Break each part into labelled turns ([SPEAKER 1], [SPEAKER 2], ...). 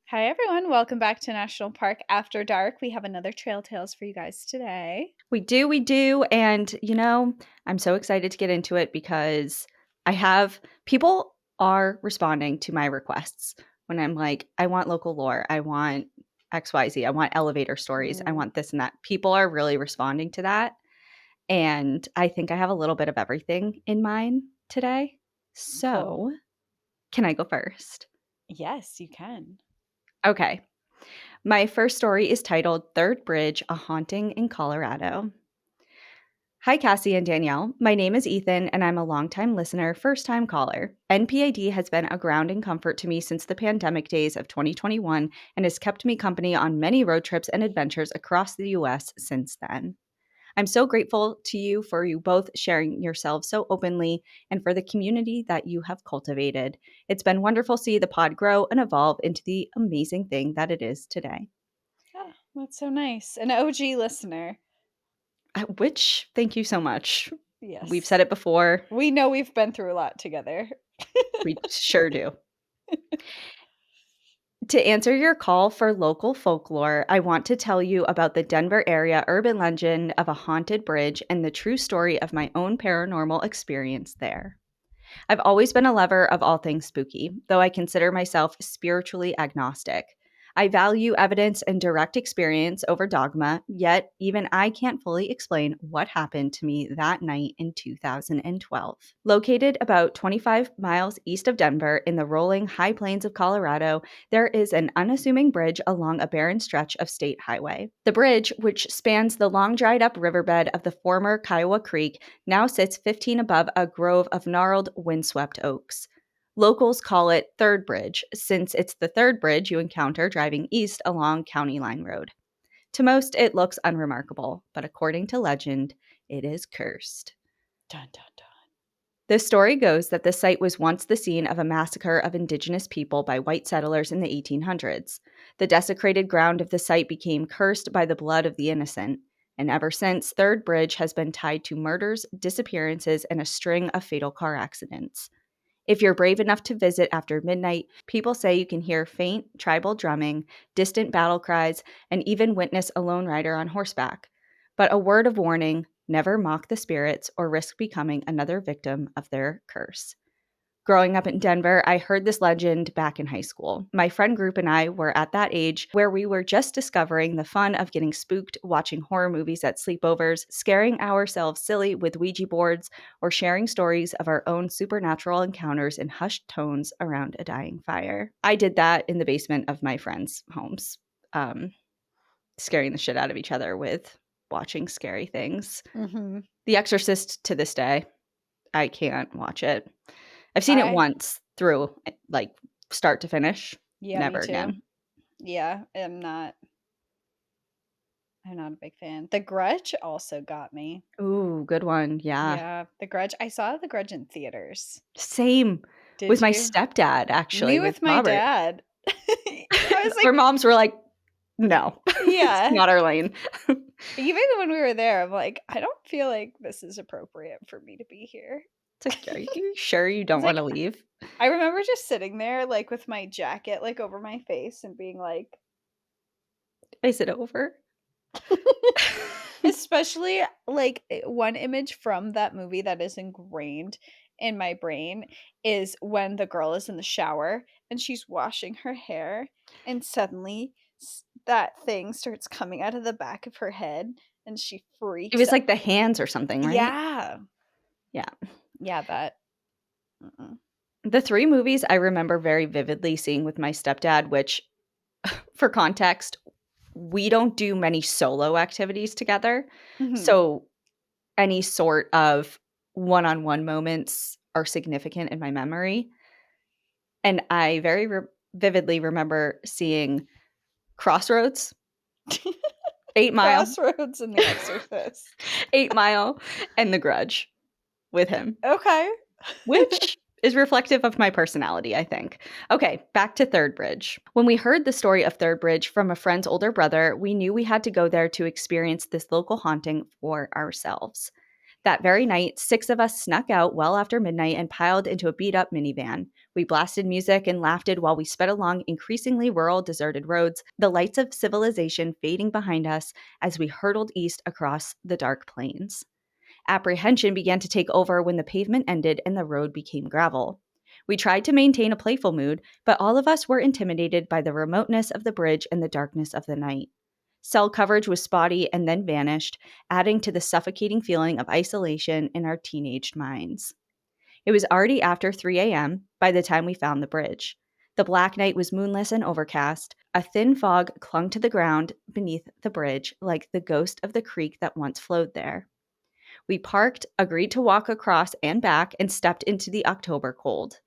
[SPEAKER 1] Hi, everyone. Welcome back to National Park After Dark. We have another Trail Tales for you guys today.
[SPEAKER 2] We do. And, I'm so excited to get into it because people are responding to my requests when I'm like, I want local lore. I want XYZ. I want elevator stories. I
[SPEAKER 1] Mm.
[SPEAKER 2] want this and that. People are really responding to that. And I think I have a little bit of everything in mind today.
[SPEAKER 1] Cool.
[SPEAKER 2] So, can I go first?
[SPEAKER 1] Yes, you can.
[SPEAKER 2] Okay. My first story is titled Third Bridge, a Haunting in Colorado. Hi, Cassie and Danielle. My name is Ethan, and I'm a longtime listener, first time caller. NPAD has been a grounding comfort to me since the pandemic days of 2021 and has kept me company on many road trips and adventures across the U.S. since then. I'm so grateful to you for you both sharing yourselves so openly and for the community that you have cultivated. It's been wonderful to see the pod grow and evolve into the amazing thing that it is today.
[SPEAKER 1] Ah, that's so nice. An OG listener.
[SPEAKER 2] Which, thank you so much. We've
[SPEAKER 1] Yes.
[SPEAKER 2] said it before.
[SPEAKER 1] We know we've been through a lot together.
[SPEAKER 2] We sure do. To answer your call for local folklore, I want to tell you about the Denver area urban legend of a haunted bridge and the true story of my own paranormal experience there. I've always been a lover of all things spooky, though I consider myself spiritually agnostic. I value evidence and direct experience over dogma, yet even I can't fully explain what happened to me that night in 2012. Located about 25 miles east of Denver in the rolling high plains of Colorado, there is an unassuming bridge along a barren stretch of state highway. The bridge, which spans the long dried up riverbed of the former Kiowa Creek, now sits 15 above a grove of gnarled, windswept oaks. Locals call it Third Bridge, since it's the third bridge you encounter driving east along County Line Road. To most, it looks unremarkable, but according to legend, it is cursed.
[SPEAKER 1] Dun, dun, dun.
[SPEAKER 2] The story goes that the site was once the scene of a massacre of indigenous people by white settlers in the 1800s. The desecrated ground of the site became cursed by the blood of the innocent, and ever since, Third Bridge has been tied to murders, disappearances, and a string of fatal car accidents. If you're brave enough to visit after midnight, people say you can hear faint tribal drumming, distant battle cries, and even witness a lone rider on horseback. But a word of warning: never mock the spirits or risk becoming another victim of their curse. Growing up in Denver, I heard this legend back in high school. My friend group and I were at that age where we were just discovering the fun of getting spooked, watching horror movies at sleepovers, scaring ourselves silly with Ouija boards, or sharing stories of our own supernatural encounters in hushed tones around a dying fire. I did that in the basement of my friends' homes, um, scaring the shit out of each other with watching scary things.
[SPEAKER 1] Mm-hmm.
[SPEAKER 2] The Exorcist, to this day, I can't watch it. I've seen it
[SPEAKER 1] I,
[SPEAKER 2] once through, like, start to finish.
[SPEAKER 1] yeah, me
[SPEAKER 2] Never
[SPEAKER 1] too.
[SPEAKER 2] again.
[SPEAKER 1] Yeah, I'm not a big fan. The Grudge also got me.
[SPEAKER 2] Ooh, good one. Yeah.
[SPEAKER 1] Yeah, The Grudge. I saw The Grudge in theaters.
[SPEAKER 2] Same
[SPEAKER 1] Did
[SPEAKER 2] with my
[SPEAKER 1] you?
[SPEAKER 2] stepdad, actually,
[SPEAKER 1] Me
[SPEAKER 2] with
[SPEAKER 1] with my
[SPEAKER 2] Robert.
[SPEAKER 1] dad. I was
[SPEAKER 2] Our
[SPEAKER 1] like,
[SPEAKER 2] moms were like, "No, it's
[SPEAKER 1] yeah.
[SPEAKER 2] not our lane."
[SPEAKER 1] Even when we were there, I'm like, I don't feel like this is appropriate for me to be here.
[SPEAKER 2] It's like, "Are you sure you
[SPEAKER 1] It's
[SPEAKER 2] don't
[SPEAKER 1] like
[SPEAKER 2] wanna leave?"
[SPEAKER 1] I remember just sitting there like with my jacket like over my face and being like
[SPEAKER 2] Is it over?
[SPEAKER 1] especially like one image from that movie that is ingrained in my brain is when the girl is in the shower and she's washing her hair and suddenly that thing starts coming out of the back of her head and she
[SPEAKER 2] It
[SPEAKER 1] freaks
[SPEAKER 2] was
[SPEAKER 1] out.
[SPEAKER 2] like the hands or something, right?
[SPEAKER 1] Yeah.
[SPEAKER 2] Yeah.
[SPEAKER 1] Yeah, that. Mm-mm.
[SPEAKER 2] The 3 movies I remember very vividly seeing with my stepdad, which, for context, we don't do many solo activities together.
[SPEAKER 1] Mhm.
[SPEAKER 2] So any sort of one-on-one moments are significant in my memory. And I very vividly remember seeing Crossroads, 8 Mile,
[SPEAKER 1] Crossroads and The Exorcist.
[SPEAKER 2] 8 Mile, and The Grudge with him,
[SPEAKER 1] Okay.
[SPEAKER 2] which is reflective of my personality, I think. Okay, back to Third Bridge. When we heard the story of Third Bridge from a friend's older brother, we knew we had to go there to experience this local haunting for ourselves. That very night, 6 of us snuck out well after midnight and piled into a beat up minivan. We blasted music and laughed while we sped along increasingly rural, deserted roads, the lights of civilization fading behind us as we hurtled east across the dark plains. Apprehension began to take over when the pavement ended and the road became gravel. We tried to maintain a playful mood, but all of us were intimidated by the remoteness of the bridge and the darkness of the night. Cell coverage was spotty and then vanished, adding to the suffocating feeling of isolation in our teenaged minds. It was already after 3 a.m. by the time we found the bridge. The black night was moonless and overcast. A thin fog clung to the ground beneath the bridge like the ghost of the creek that once flowed there. We parked, agreed to walk across and back, and stepped into the October cold.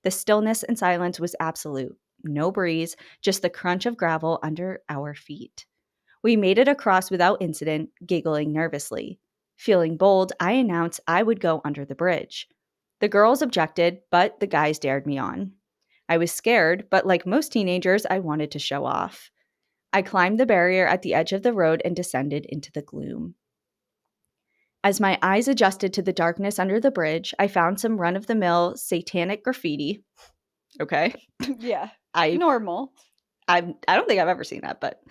[SPEAKER 2] The stillness and silence was absolute. No breeze, just the crunch of gravel under our feet. We made it across without incident, giggling nervously. Feeling bold, I announced I would go under the bridge. The girls objected, but the guys dared me on. I was scared, but like most teenagers, I wanted to show off. I climbed the barrier at the edge of the road and descended into the gloom. As my eyes adjusted to the darkness under the bridge, I found some run-of-the-mill satanic graffiti. Okay.
[SPEAKER 1] Yeah.
[SPEAKER 2] I
[SPEAKER 1] Normal.
[SPEAKER 2] I don't think I've ever seen that, but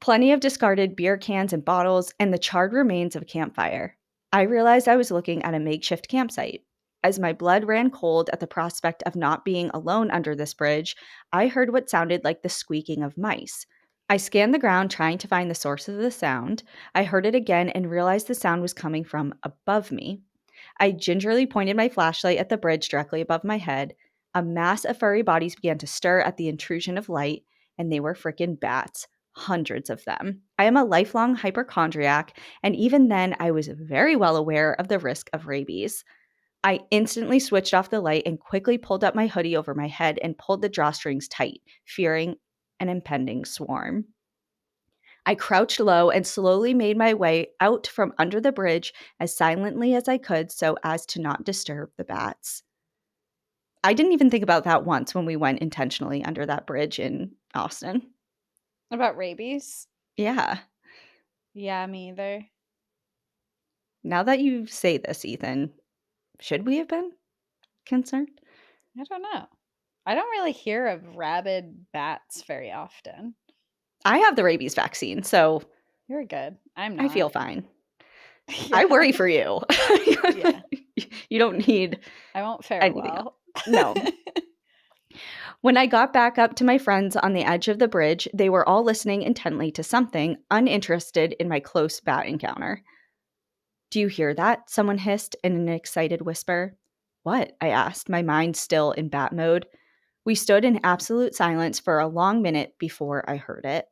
[SPEAKER 2] plenty of discarded beer cans and bottles and the charred remains of a campfire. I realized I was looking at a makeshift campsite. As my blood ran cold at the prospect of not being alone under this bridge, I heard what sounded like the squeaking of mice. I scanned the ground trying to find the source of the sound. I heard it again and realized the sound was coming from above me. I gingerly pointed my flashlight at the bridge directly above my head. A mass of furry bodies began to stir at the intrusion of light, and they were frickin' bats. Hundreds of them. I am a lifelong hypochondriac, and even then, I was very well aware of the risk of rabies. I instantly switched off the light and quickly pulled up my hoodie over my head and pulled the drawstrings tight, fearing an impending swarm. I crouched low and slowly made my way out from under the bridge as silently as I could so as to not disturb the bats. I didn't even think about that once when we went intentionally under that bridge in Austin.
[SPEAKER 1] About rabies?
[SPEAKER 2] Yeah.
[SPEAKER 1] Yeah, me either.
[SPEAKER 2] Now that you say this, Ethan, should we have been concerned?
[SPEAKER 1] I don't know. I don't really hear of rabid bats very often.
[SPEAKER 2] I have the rabies vaccine, so
[SPEAKER 1] You're good. I'm
[SPEAKER 2] I feel
[SPEAKER 1] not.
[SPEAKER 2] fine. I
[SPEAKER 1] Yeah.
[SPEAKER 2] worry for you.
[SPEAKER 1] Yeah.
[SPEAKER 2] You don't need
[SPEAKER 1] I won't fare
[SPEAKER 2] anything else.
[SPEAKER 1] well.
[SPEAKER 2] No. When I got back up to my friends on the edge of the bridge, they were all listening intently to something, uninterested in my close bat encounter. "Do you hear that?" someone hissed in an excited whisper. "What?" I asked, my mind still in bat mode. We stood in absolute silence for a long minute before I heard it.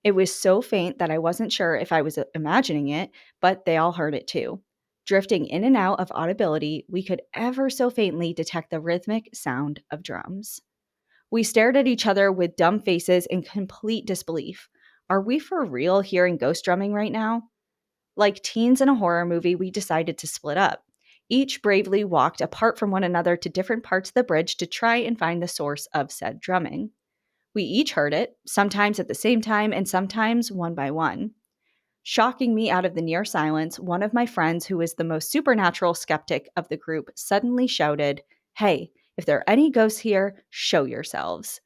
[SPEAKER 2] It was so faint that I wasn't sure if I was imagining it, but they all heard it too. Drifting in and out of audibility, we could ever so faintly detect the rhythmic sound of drums. We stared at each other with dumb faces in complete disbelief. Are we for real hearing ghost drumming right now? Like teens in a horror movie, we decided to split up. Each bravely walked apart from one another to different parts of the bridge to try and find the source of said drumming. We each heard it, sometimes at the same time and sometimes one by one. Shocking me out of the near silence, one of my friends, who is the most supernatural skeptic of the group, suddenly shouted, "Hey, if there are any ghosts here, show yourselves."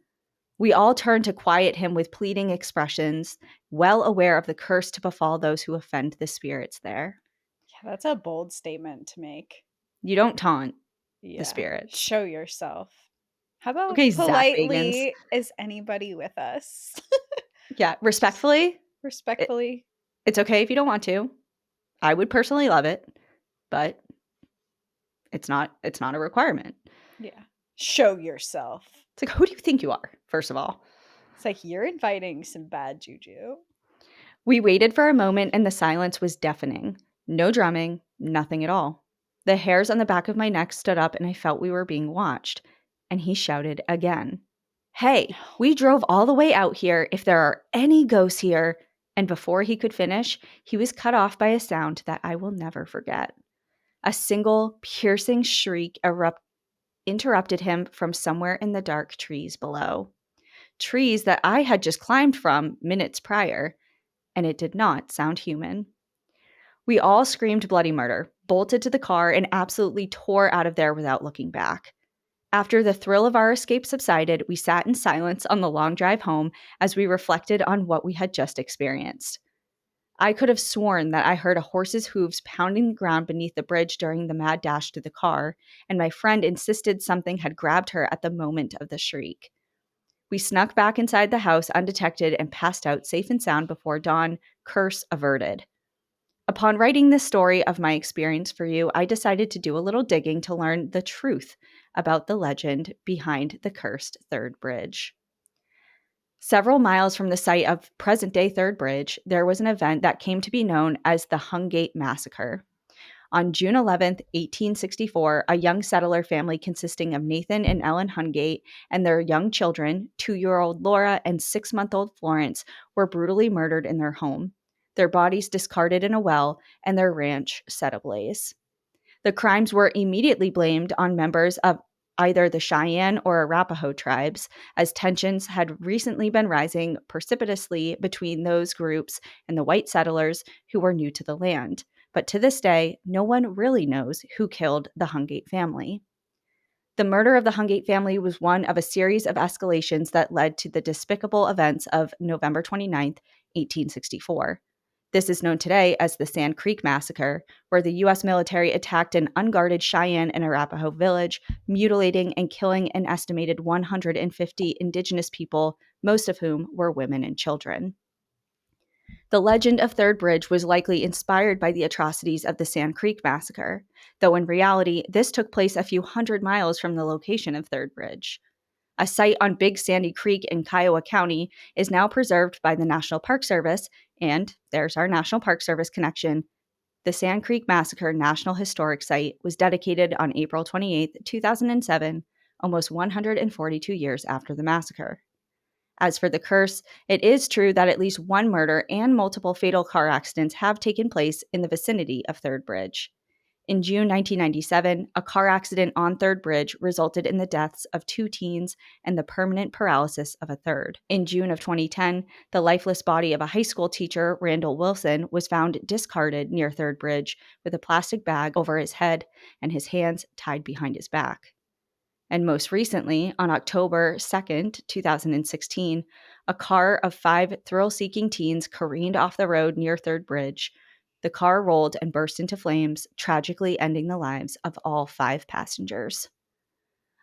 [SPEAKER 2] We all turned to quiet him with pleading expressions, well aware of the curse to befall those who offend the spirits there.
[SPEAKER 1] Yeah, that's a bold statement to make.
[SPEAKER 2] You don't taunt the
[SPEAKER 1] Yeah.
[SPEAKER 2] spirits.
[SPEAKER 1] Show yourself. How about
[SPEAKER 2] Okay, Zach Bagans.
[SPEAKER 1] politely, is anybody with us?
[SPEAKER 2] Yeah,
[SPEAKER 1] Just
[SPEAKER 2] respectfully, it,
[SPEAKER 1] respectfully.
[SPEAKER 2] it's okay if you don't want to. I would personally love it, but it's not a requirement.
[SPEAKER 1] Yeah. Show yourself.
[SPEAKER 2] It's like, who do you think you are, first of all?
[SPEAKER 1] It's like you're inviting some bad juju.
[SPEAKER 2] We waited for a moment and the silence was deafening. No drumming, nothing at all. The hairs on the back of my neck stood up and I felt we were being watched. And he shouted again, "Hey, we drove all the way out here. If there are any ghosts here." And before he could finish, he was cut off by a sound that I will never forget. A single, piercing shriek interrupted him from somewhere in the dark trees below. Trees that I had just climbed from minutes prior, and it did not sound human. We all screamed bloody murder, bolted to the car, and absolutely tore out of there without looking back. After the thrill of our escape subsided, we sat in silence on the long drive home as we reflected on what we had just experienced. I could have sworn that I heard a horse's hooves pounding the ground beneath the bridge during the mad dash to the car, and my friend insisted something had grabbed her at the moment of the shriek. We snuck back inside the house undetected and passed out safe and sound before dawn, curse averted. Upon writing this story of my experience for you, I decided to do a little digging to learn the truth about the legend behind the cursed Third Bridge. Several miles from the site of present day Third Bridge, there was an event that came to be known as the Hungate Massacre. On June 11th, 1864, a young settler family consisting of Nathan and Ellen Hungate and their young children, 2-year-old Laura and 6-month-old Florence, were brutally murdered in their home, their bodies discarded in a well, and their ranch set ablaze. The crimes were immediately blamed on members of either the Cheyenne or Arapaho tribes, as tensions had recently been rising precipitously between those groups and the white settlers who were new to the land. But to this day, no one really knows who killed the Hungate family. The murder of the Hungate family was one of a series of escalations that led to the despicable events of November 29th, 1864. This is known today as the Sand Creek Massacre, where the U.S. military attacked an unguarded Cheyenne and Arapaho village, mutilating and killing an estimated 150 indigenous people, most of whom were women and children. The legend of Third Bridge was likely inspired by the atrocities of the Sand Creek Massacre, though in reality, this took place a few hundred miles from the location of Third Bridge. A site on Big Sandy Creek in Kiowa County is now preserved by the National Park Service, and there's our National Park Service connection. The Sand Creek Massacre National Historic Site was dedicated on April 28, 2007, almost 142 years after the massacre. As for the curse, it is true that at least one murder and multiple fatal car accidents have taken place in the vicinity of Third Bridge. In June 1997, a car accident on Third Bridge resulted in the deaths of 2 teens and the permanent paralysis of a third. In June of 2010, the lifeless body of a high school teacher, Randall Wilson, was found discarded near Third Bridge with a plastic bag over his head and his hands tied behind his back. And most recently, on October 2nd, 2016, a car of 5 thrill-seeking teens careened off the road near Third Bridge. The car rolled and burst into flames, tragically ending the lives of all 5 passengers.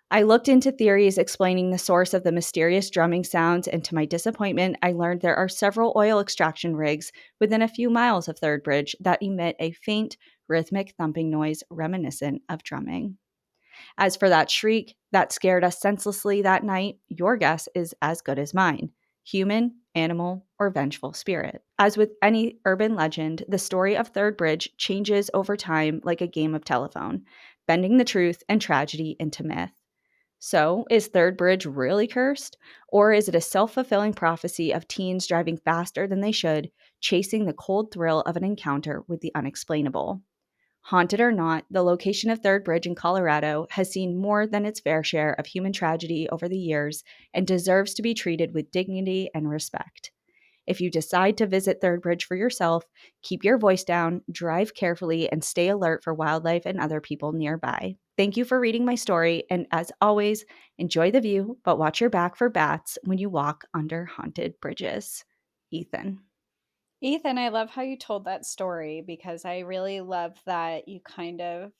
[SPEAKER 2] I looked into theories explaining the source of the mysterious drumming sounds, and to my disappointment, I learned there are several oil extraction rigs within a few miles of Third Bridge that emit a faint, rhythmic thumping noise reminiscent of drumming. As for that shriek that scared us senselessly that night, your guess is as good as mine. Human, animal, or vengeful spirit. As with any urban legend, the story of Third Bridge changes over time like a game of telephone, bending the truth and tragedy into myth. So, is Third Bridge really cursed? Or is it a self-fulfilling prophecy of teens driving faster than they should, chasing the cold thrill of an encounter with the unexplainable? Haunted or not, the location of Third Bridge in Colorado has seen more than its fair share of human tragedy over the years and deserves to be treated with dignity and respect. If you decide to visit Third Bridge for yourself, keep your voice down, drive carefully, and stay alert for wildlife and other people nearby. Thank you for reading my story, and as always, enjoy the view, but watch your back for bats when you walk under haunted bridges. Ethan.
[SPEAKER 1] Ethan, I love how you told that story because I really love that you kind of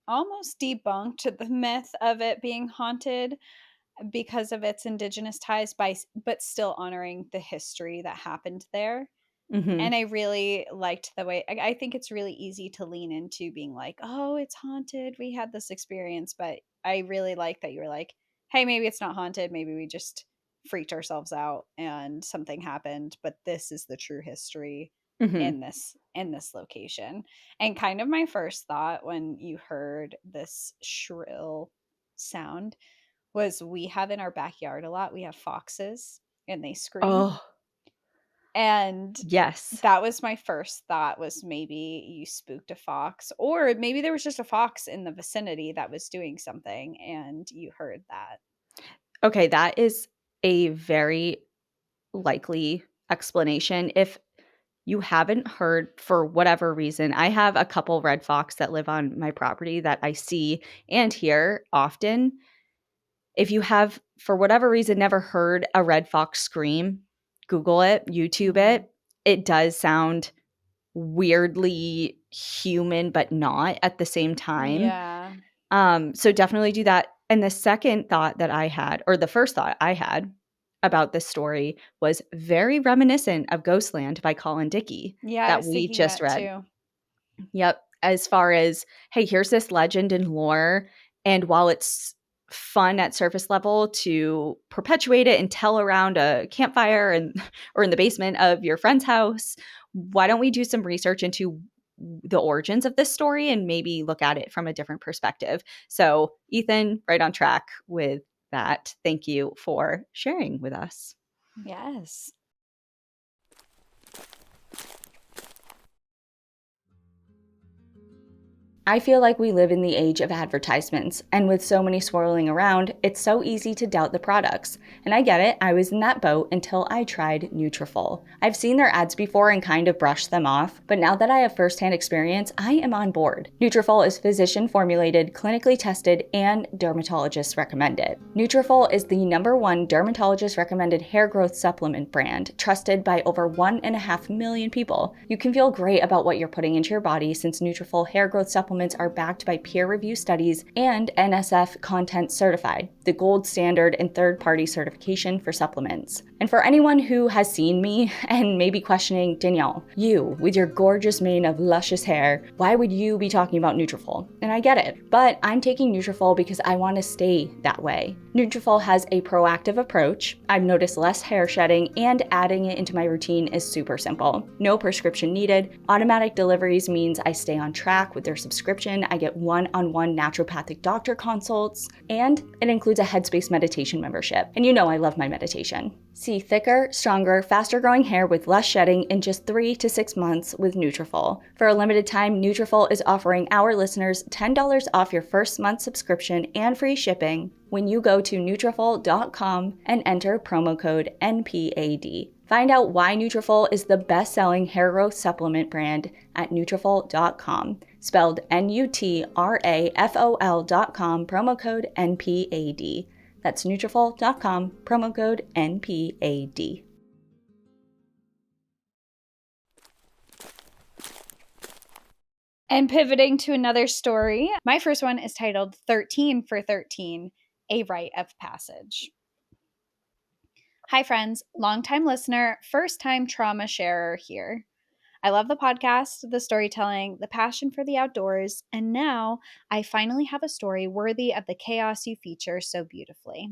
[SPEAKER 1] almost debunked the myth of it being haunted because of its indigenous ties but still honoring the history that happened there.
[SPEAKER 2] Mm-hmm.
[SPEAKER 1] And I really liked the way I think it's really easy to lean into being like, "Oh, it's haunted. We had this experience." But I really like that you were like, "Hey, maybe it's not haunted. Maybe we just freaked ourselves out and something happened, but this is the true history
[SPEAKER 2] Mm-hmm.
[SPEAKER 1] in this location." And kind of my first thought when you heard this shrill sound was we have in our backyard a lot. We have foxes and they scream.
[SPEAKER 2] Oh,
[SPEAKER 1] And
[SPEAKER 2] yes.
[SPEAKER 1] that was my first thought was maybe you spooked a fox or maybe there was just a fox in the vicinity that was doing something and you heard that.
[SPEAKER 2] Okay, that is a very likely explanation. If you haven't heard for whatever reason, I have a couple red fox that live on my property that I see and hear often. If you have, for whatever reason, never heard a red fox scream, Google it, YouTube
[SPEAKER 1] Mhm.
[SPEAKER 2] it. It does sound weirdly human, but not at the same time.
[SPEAKER 1] Yeah.
[SPEAKER 2] So definitely do that. And the second thought that I had, or the first thought I had about this story was very reminiscent of Ghostland by Colin Dickey
[SPEAKER 1] Yeah, I
[SPEAKER 2] that
[SPEAKER 1] was
[SPEAKER 2] we
[SPEAKER 1] thinking
[SPEAKER 2] just
[SPEAKER 1] that
[SPEAKER 2] read.
[SPEAKER 1] too.
[SPEAKER 2] Yep. As far as, hey, here's this legend and lore. And while it's fun at surface level to perpetuate it and tell around a campfire and or in the basement of your friend's house, why don't we do some research into the origins of this story and maybe look at it from a different perspective? So, Ethan, right on track with that. Thank you for sharing with us.
[SPEAKER 1] Yes.
[SPEAKER 2] I feel like we live in the age of advertisements, and with so many swirling around, it's so easy to doubt the products. And I get it, I was in that boat until I tried Nutrafol. I've seen their ads before and kind of brushed them off, but now that I have firsthand experience, I am on board. Nutrafol is physician formulated, clinically tested, and dermatologist recommended. Nutrafol is the #1 dermatologist recommended hair growth supplement brand, trusted by over 1.5 million people. You can feel great about what you're putting into your body since Nutrafol hair growth supplements are backed by peer-reviewed studies and NSF Content Certified, the gold standard and third-party certification for supplements. And for anyone who has seen me and may be questioning, Danielle, you, with your gorgeous mane of luscious hair, why would you be talking about Nutrafol? And I get it, but I'm taking Nutrafol because I want to stay that way. Nutrafol has a proactive approach. I've noticed less hair shedding, and adding it into my routine is super simple. No prescription needed. Automatic deliveries means I stay on track with their subscription. I get one-on-one naturopathic doctor consults, and it includes a Headspace meditation membership. And you know I love my meditation. See thicker, stronger, faster growing hair with less shedding in just 3 to 6 months with Nutrafol. For a limited time, Nutrafol is offering our listeners $10 off your first month subscription and free shipping when you go to Nutrafol.com and enter promo code NPAD. Find out why Nutrafol is the best-selling hair growth supplement brand at Nutrafol.com, spelled Nutrafol.com, promo code NPAD. That's Nutrafol.com, promo code NPAD.
[SPEAKER 1] And pivoting to another story, my first one is titled 13 for 13, A Rite of Passage. Hi, friends. Longtime listener, first time trauma sharer here. I love the podcast, the storytelling, the passion for the outdoors, and now I finally have a story worthy of the chaos you feature so beautifully.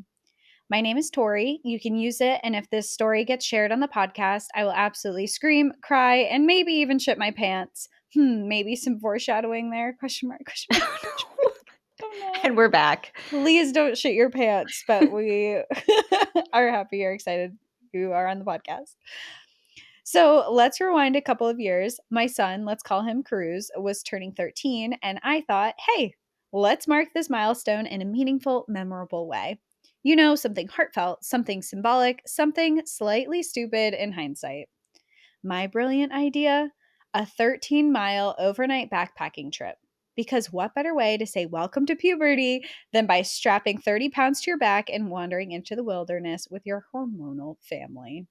[SPEAKER 1] My name is Tori. You can use it, and if this story gets shared on the podcast, I will absolutely scream, cry, and maybe even shit my pants. Maybe some foreshadowing there? Question mark, question mark, question mark. Don't know.
[SPEAKER 2] And we're back.
[SPEAKER 1] Please don't shit your pants, but we are happy you're excited you are on the podcast. So let's rewind a couple of years. My son, let's call him Cruz, was turning 13, and I thought, hey, let's mark this milestone in a meaningful, memorable way. You know, something heartfelt, something symbolic, something slightly stupid in hindsight. My brilliant idea? A 13-mile overnight backpacking trip. Because what better way to say welcome to puberty than by strapping 30 pounds to your back and wandering into the wilderness with your hormonal family?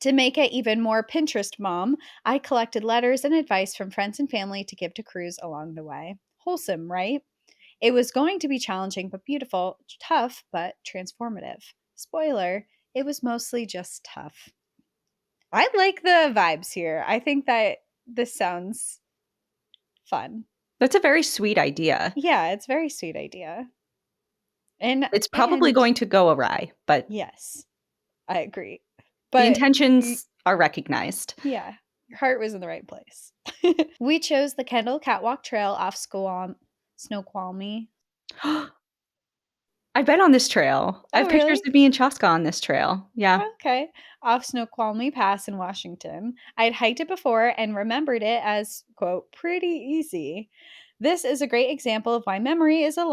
[SPEAKER 1] To make it even more Pinterest mom, I collected letters and advice from friends and family to give to Cruz along the way. Wholesome, right? It was going to be challenging but beautiful, tough but transformative. Spoiler, it was mostly just tough. I like the vibes here. I think that this sounds fun.
[SPEAKER 2] That's a very sweet idea.
[SPEAKER 1] Yeah, it's a very sweet idea.
[SPEAKER 2] It's probably
[SPEAKER 1] And
[SPEAKER 2] going to go awry, but
[SPEAKER 1] yes, I agree.
[SPEAKER 2] the
[SPEAKER 1] But
[SPEAKER 2] intentions are recognized.
[SPEAKER 1] yeah, your heart was in the right place. We chose the Kendall Catwalk Trail off Snoqualmie.
[SPEAKER 2] I've been on this trail. I
[SPEAKER 1] Oh,
[SPEAKER 2] have pictures
[SPEAKER 1] really?
[SPEAKER 2] of me and Chaska on this trail. Yeah.
[SPEAKER 1] Okay. Off Snoqualmie Pass in Washington. I'd hiked it before and remembered it as, quote, pretty easy. This is a great example of why memory is a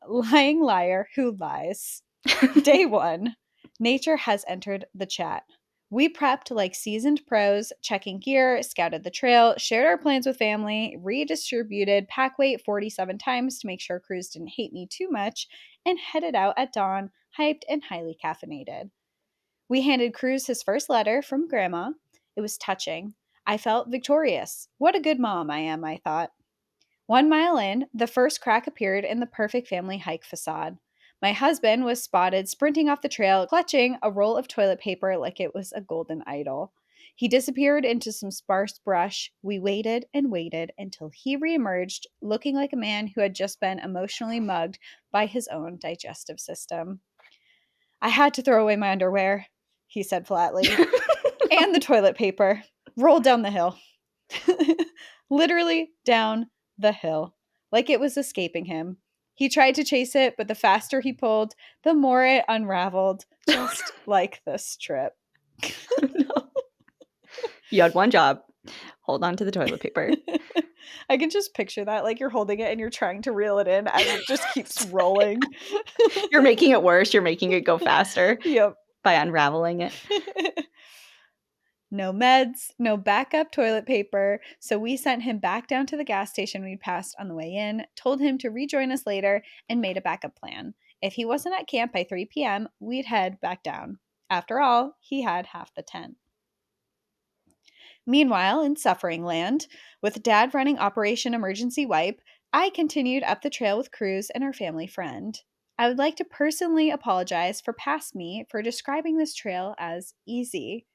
[SPEAKER 1] lying liar who lies. Day one. Nature has entered the chat. We prepped like seasoned pros, checking gear, scouted the trail, shared our plans with family, redistributed pack weight 47 times to make sure Cruz didn't hate me too much, and headed out at dawn, hyped and highly caffeinated. We handed Cruz his first letter from Grandma. It was touching. I felt victorious. What a good mom I am, I thought. 1 mile in, the first crack appeared in the perfect family hike facade. My husband was spotted sprinting off the trail, clutching a roll of toilet paper like it was a golden idol. He disappeared into some sparse brush. We waited and waited until he reemerged, looking like a man who had just been emotionally mugged by his own digestive system. I had to throw away my underwear, he said flatly, and the toilet paper. Rolled down the hill. Literally down the hill, like it was escaping him. He tried to chase it, but the faster he pulled, the more it unraveled, just like this trip.
[SPEAKER 2] No. You had one job. Hold on to the toilet paper.
[SPEAKER 1] I can just picture that, like you're holding it and you're trying to reel it in as it just keeps rolling.
[SPEAKER 2] You're making it worse. You're making it go faster
[SPEAKER 1] Yep.
[SPEAKER 2] by unraveling it.
[SPEAKER 1] No meds, no backup toilet paper, so we sent him back down to the gas station we'd passed on the way in, told him to rejoin us later, and made a backup plan. If he wasn't at camp by 3 p.m., we'd head back down. After all, he had half the tent. Meanwhile, in Suffering Land, with Dad running Operation Emergency Wipe, I continued up the trail with Cruz and her family friend. I would like to personally apologize for past me for describing this trail as easy.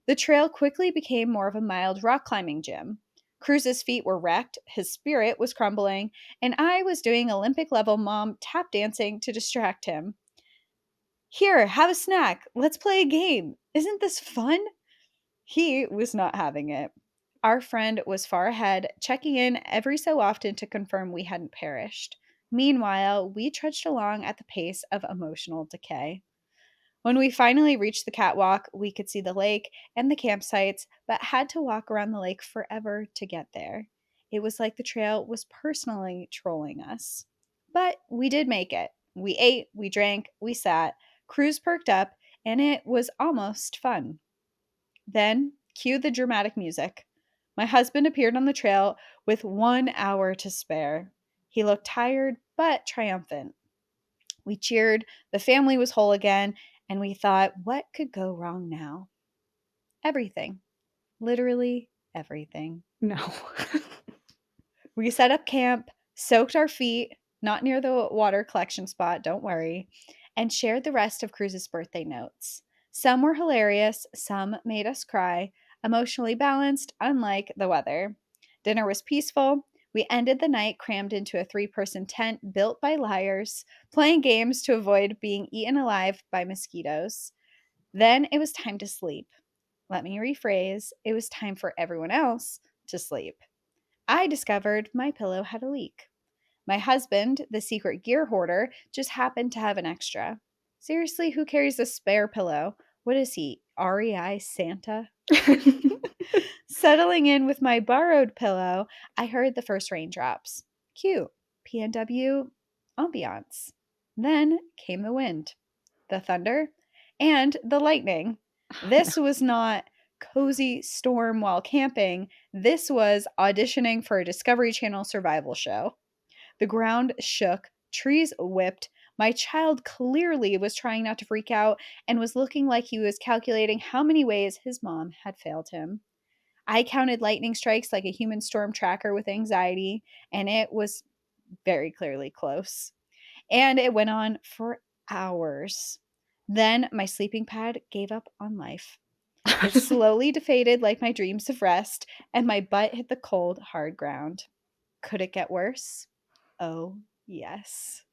[SPEAKER 1] The trail quickly became more of a mild rock climbing gym. Cruz's feet were wrecked, his spirit was crumbling, and I was doing Olympic level mom tap dancing to distract him. Here, have a snack. Let's play a game. Isn't this fun? He was not having it. Our friend was far ahead, checking in every so often to confirm we hadn't perished. Meanwhile, we trudged along at the pace of emotional decay. When we finally reached the catwalk, we could see the lake and the campsites, but had to walk around the lake forever to get there. It was like the trail was personally trolling us. But we did make it. We ate, we drank, we sat. Cruz perked up, and it was almost fun. Then, cue the dramatic music. My husband appeared on the trail with 1 hour to spare. He looked tired, but triumphant. We cheered, the family was whole again, and we thought, what could go wrong now? Everything. Literally everything.
[SPEAKER 2] No.
[SPEAKER 1] We set up camp, soaked our feet, not near the water collection spot, don't worry, and shared the rest of Cruz's birthday notes. Some were hilarious, some made us cry, emotionally balanced, unlike the weather. Dinner was peaceful. We ended the night crammed into a 3-person tent built by liars, playing games to avoid being eaten alive by mosquitoes. Then it was time to sleep. Let me rephrase, it was time for everyone else to sleep. I discovered my pillow had a leak. My husband, the secret gear hoarder, just happened to have an extra. Seriously, who carries a spare pillow? What is he, REI Santa? Settling in with my borrowed pillow, I heard the first raindrops. Cute. PNW ambiance. Then came the wind, the thunder, and the lightning. This was not cozy storm while camping. This was auditioning for a Discovery Channel survival show. The ground shook, trees whipped. My child clearly was trying not to freak out and was looking like he was calculating how many ways his mom had failed him. I counted lightning strikes like a human storm tracker with anxiety, and it was very clearly close. And it went on for hours. Then my sleeping pad gave up on life. It slowly defaded like my dreams of rest, and my butt hit the cold, hard ground. Could it get worse? Oh, yes.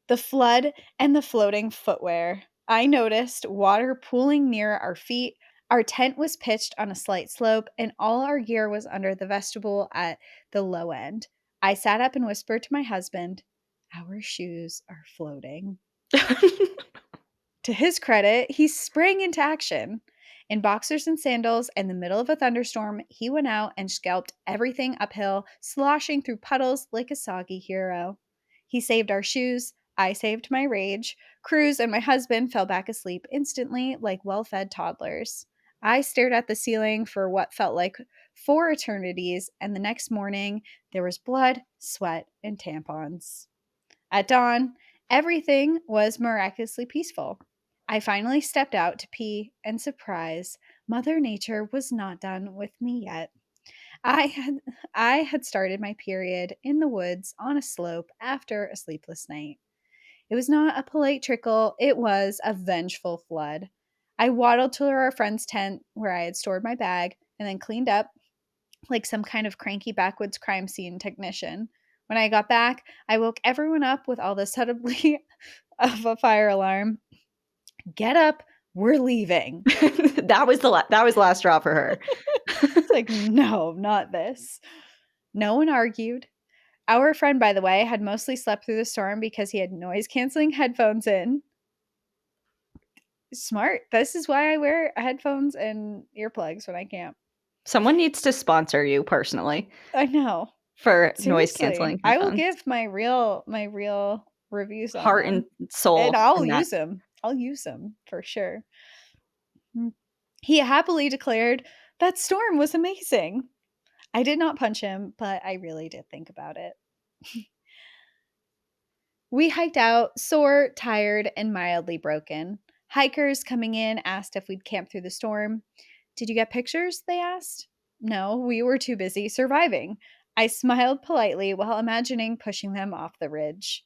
[SPEAKER 1] The flood and the floating footwear. I noticed water pooling near our feet. Our tent was pitched on a slight slope, and all our gear was under the vestibule at the low end. I sat up and whispered to my husband, "Our shoes are floating." To his credit, he sprang into action. In boxers and sandals, in the middle of a thunderstorm, he went out and scalped everything uphill, sloshing through puddles like a soggy hero. He saved our shoes, I saved my rage. Cruz and my husband fell back asleep instantly like well fed toddlers. I stared at the ceiling for what felt like 4 eternities, and the next morning there was blood, sweat, and tampons. At dawn, everything was miraculously peaceful. I finally stepped out to pee, and surprise, Mother Nature was not done with me yet. I had I had started my period in the woods on a slope after a sleepless night. It was not a polite trickle, it was a vengeful flood. I waddled to our friend's tent where I had stored my bag and then cleaned up like some kind of cranky backwoods crime scene technician. When I got back, I woke everyone up with all the subtlety of a fire alarm. Get up, we're leaving.
[SPEAKER 2] That was the last straw for her.
[SPEAKER 1] It's like, no, not this. No one argued. Our friend, by the way, had mostly slept through the storm because he had noise canceling headphones in. Smart. This is why I wear headphones and earplugs when I camp.
[SPEAKER 2] Someone needs to sponsor you personally
[SPEAKER 1] I know.
[SPEAKER 2] for noise
[SPEAKER 1] Seriously.
[SPEAKER 2] canceling
[SPEAKER 1] I will
[SPEAKER 2] headphones.
[SPEAKER 1] give my real reviews on
[SPEAKER 2] Heart and
[SPEAKER 1] them. And
[SPEAKER 2] soul
[SPEAKER 1] I'll
[SPEAKER 2] in that.
[SPEAKER 1] use them. I'll use them for sure. He happily declared that storm was amazing. I did not punch him, but I really did think about it. We hiked out, sore, tired, and mildly broken. Hikers coming in asked if we'd camp through the storm. Did you get pictures? They asked. No, we were too busy surviving. I smiled politely while imagining pushing them off the ridge.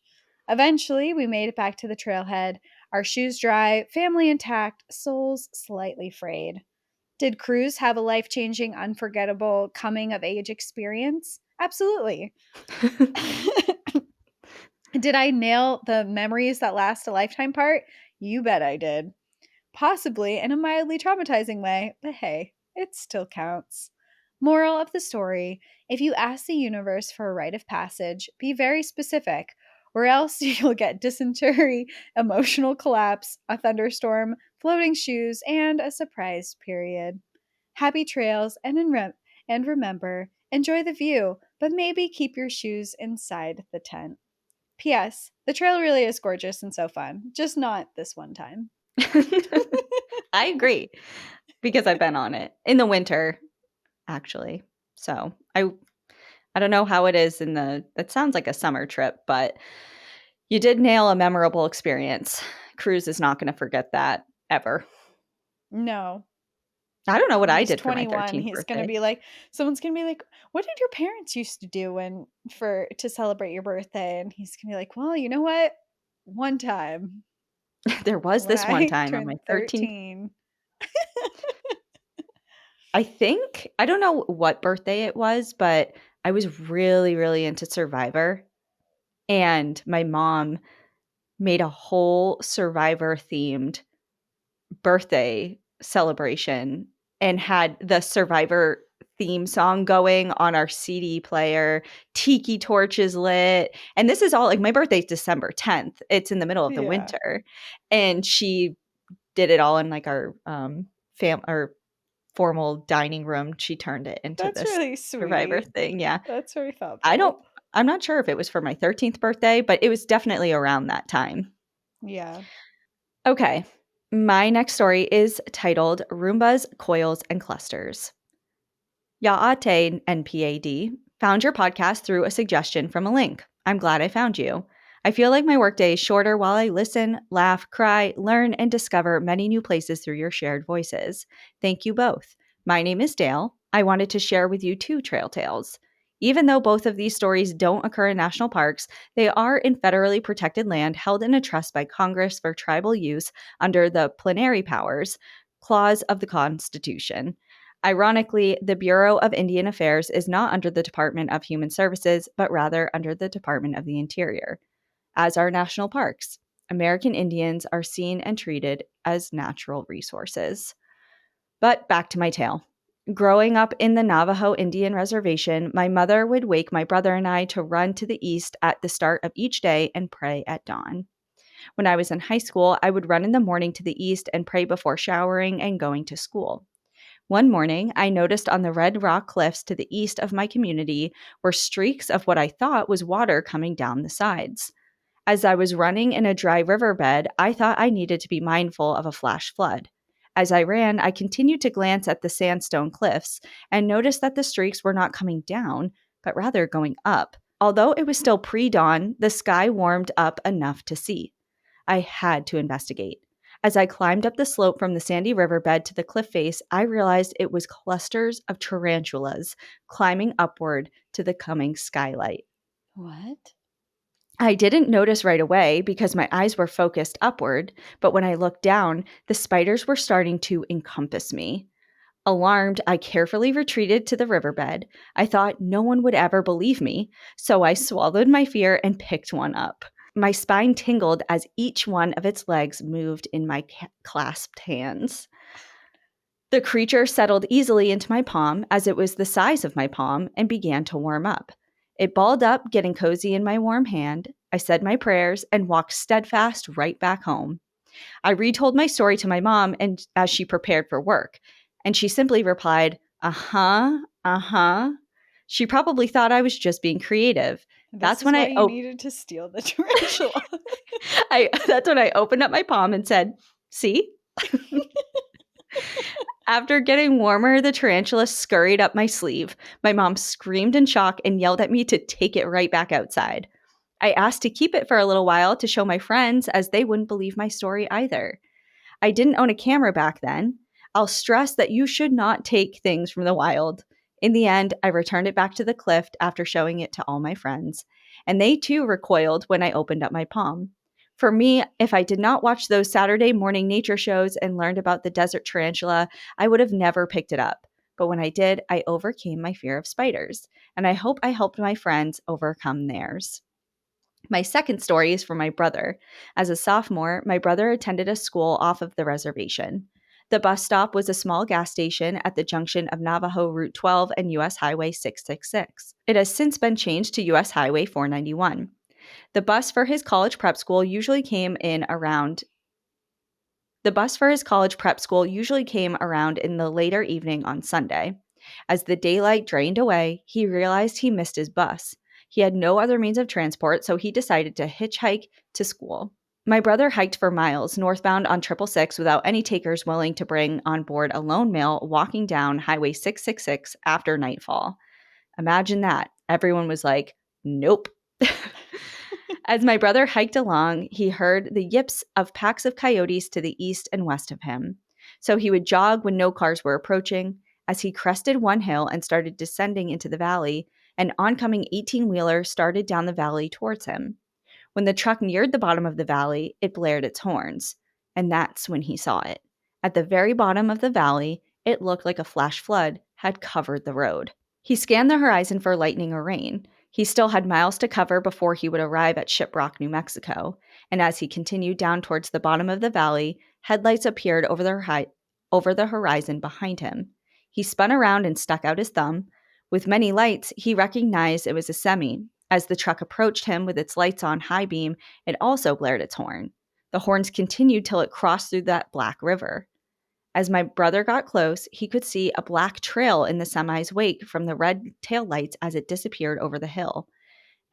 [SPEAKER 1] Eventually, we made it back to the trailhead, our shoes dry, family intact, souls slightly frayed. Did Cruz have a life changing, unforgettable coming of age experience? Absolutely. Did I nail the memories that last a lifetime part? You bet I did. Possibly in a mildly traumatizing way, but hey, it still counts. Moral of the story: if you ask the universe for a rite of passage, be very specific, or else you'll get dysentery, emotional collapse, a thunderstorm, floating shoes, and a surprise period. Happy trails, and remember, enjoy the view, but maybe keep your shoes inside the tent. P.S. The trail really is gorgeous and so fun, just not this one time.
[SPEAKER 2] I agree because I've been on it in the winter, actually. So I don't know how it is it sounds like a summer trip, but you did nail a memorable experience. Cruz is not going to forget that ever.
[SPEAKER 1] No.
[SPEAKER 2] I don't know what
[SPEAKER 1] When
[SPEAKER 2] I
[SPEAKER 1] he's
[SPEAKER 2] did for my
[SPEAKER 1] 21,
[SPEAKER 2] 13th
[SPEAKER 1] he's gonna
[SPEAKER 2] birthday.
[SPEAKER 1] be like, someone's gonna be like, "What did your parents used to do when for to celebrate your birthday?" And he's gonna be like, "Well, you know what? One time
[SPEAKER 2] There was
[SPEAKER 1] when
[SPEAKER 2] this one
[SPEAKER 1] I
[SPEAKER 2] time on my
[SPEAKER 1] turned
[SPEAKER 2] 13th.
[SPEAKER 1] 13."
[SPEAKER 2] I don't know what birthday it was, but I was really, really into Survivor. And my mom made a whole Survivor themed birthday celebration and had the Survivor theme song going on our CD player, tiki torches lit. And this is all like my birthday's December 10th. It's in the middle of the
[SPEAKER 1] Yeah.
[SPEAKER 2] winter. And she did it all in like our formal dining room. She turned it into
[SPEAKER 1] That's
[SPEAKER 2] this
[SPEAKER 1] really
[SPEAKER 2] Survivor
[SPEAKER 1] sweet.
[SPEAKER 2] thing. Yeah.
[SPEAKER 1] That's very
[SPEAKER 2] I don't
[SPEAKER 1] thoughtful.
[SPEAKER 2] I'm not sure if it was for my 13th birthday, but it was definitely around that time.
[SPEAKER 1] Yeah.
[SPEAKER 2] Okay. My next story is titled Roombas, Coils, and Clusters. Yaate NPAD found your podcast through a suggestion from a link. I'm glad I found you. I feel like my workday is shorter while I listen, laugh, cry, learn, and discover many new places through your shared voices. Thank you both. My name is Dale. I wanted to share with you two trail tales. Even though both of these stories don't occur in national parks, they are in federally protected land held in a trust by Congress for tribal use under the plenary powers clause of the Constitution. Ironically, the Bureau of Indian Affairs is not under the Department of Human Services, but rather under the Department of the Interior. As are national parks, American Indians are seen and treated as natural resources. But back to my tale. Growing up in the Navajo Indian Reservation, my mother would wake my brother and I to run to the east at the start of each day and pray at dawn. When I was in high school, I would run in the morning to the east and pray before showering and going to school. One morning, I noticed on the red rock cliffs to the east of my community were streaks of what I thought was water coming down the sides. As I was running in a dry riverbed, I thought I needed to be mindful of a flash flood. As I ran, I continued to glance at the sandstone cliffs and noticed that the streaks were not coming down, but rather going up. Although it was still pre dawn, the sky warmed up enough to see. I had to investigate. As I climbed up the slope from the sandy riverbed to the cliff face, I realized it was clusters of tarantulas climbing upward to the coming skylight.
[SPEAKER 1] What?
[SPEAKER 2] I didn't notice right away because my eyes were focused upward, but when I looked down, the spiders were starting to encompass me. Alarmed, I carefully retreated to the riverbed. I thought no one would ever believe me, so I swallowed my fear and picked one up. My spine tingled as each one of its legs moved in my clasped hands. The creature settled easily into my palm as it was the size of my palm and began to warm up. It balled up, getting cozy in my warm hand. I said my prayers and walked steadfast right back home. I retold my story to my mom and as she prepared for work, and she simply replied, "Uh-huh, uh-huh." She probably thought I was just being creative.
[SPEAKER 1] This
[SPEAKER 2] That's
[SPEAKER 1] is
[SPEAKER 2] when
[SPEAKER 1] why
[SPEAKER 2] I
[SPEAKER 1] you
[SPEAKER 2] op-
[SPEAKER 1] needed to steal the tarantula.
[SPEAKER 2] that's when I opened up my palm and said, "See?" After getting warmer, the tarantula scurried up my sleeve. My mom screamed in shock and yelled at me to take it right back outside. I asked to keep it for a little while to show my friends, as they wouldn't believe my story either. I didn't own a camera back then. I'll stress that you should not take things from the wild. In the end, I returned it back to the cliff after showing it to all my friends, and they too recoiled when I opened up my palm. For me, if I did not watch those Saturday morning nature shows and learned about the desert tarantula, I would have never picked it up. But when I did, I overcame my fear of spiders, and I hope I helped my friends overcome theirs. My second story is from my brother. As a sophomore, my brother attended a school off of the reservation. The bus stop was a small gas station at the junction of Navajo Route 12 and US Highway 666. It has since been changed to US Highway 491. The bus for his college prep school usually came in around The bus for his college prep school usually came around in the later evening on Sunday. As the daylight drained away, he realized he missed his bus. He had no other means of transport, so he decided to hitchhike to school. My brother hiked for miles northbound on 666 without any takers willing to bring on board a lone male walking down Highway 666 after nightfall. Imagine that. Everyone was like, nope. As my brother hiked along, he heard the yips of packs of coyotes to the east and west of him. So he would jog when no cars were approaching. As he crested one hill and started descending into the valley, an oncoming 18-wheeler started down the valley towards him. When the truck neared the bottom of the valley, it blared its horns. And that's when he saw it. At the very bottom of the valley, it looked like a flash flood had covered the road. He scanned the horizon for lightning or rain. He still had miles to cover before he would arrive at Shiprock, New Mexico, and as he continued down towards the bottom of the valley, headlights appeared over the horizon behind him. He spun around and stuck out his thumb. With many lights, he recognized it was a semi. As the truck approached him with its lights on high beam, it also blared its horn. The horns continued till it crossed through that black river. As my brother got close, he could see a black trail in the semi's wake from the red taillights as it disappeared over the hill.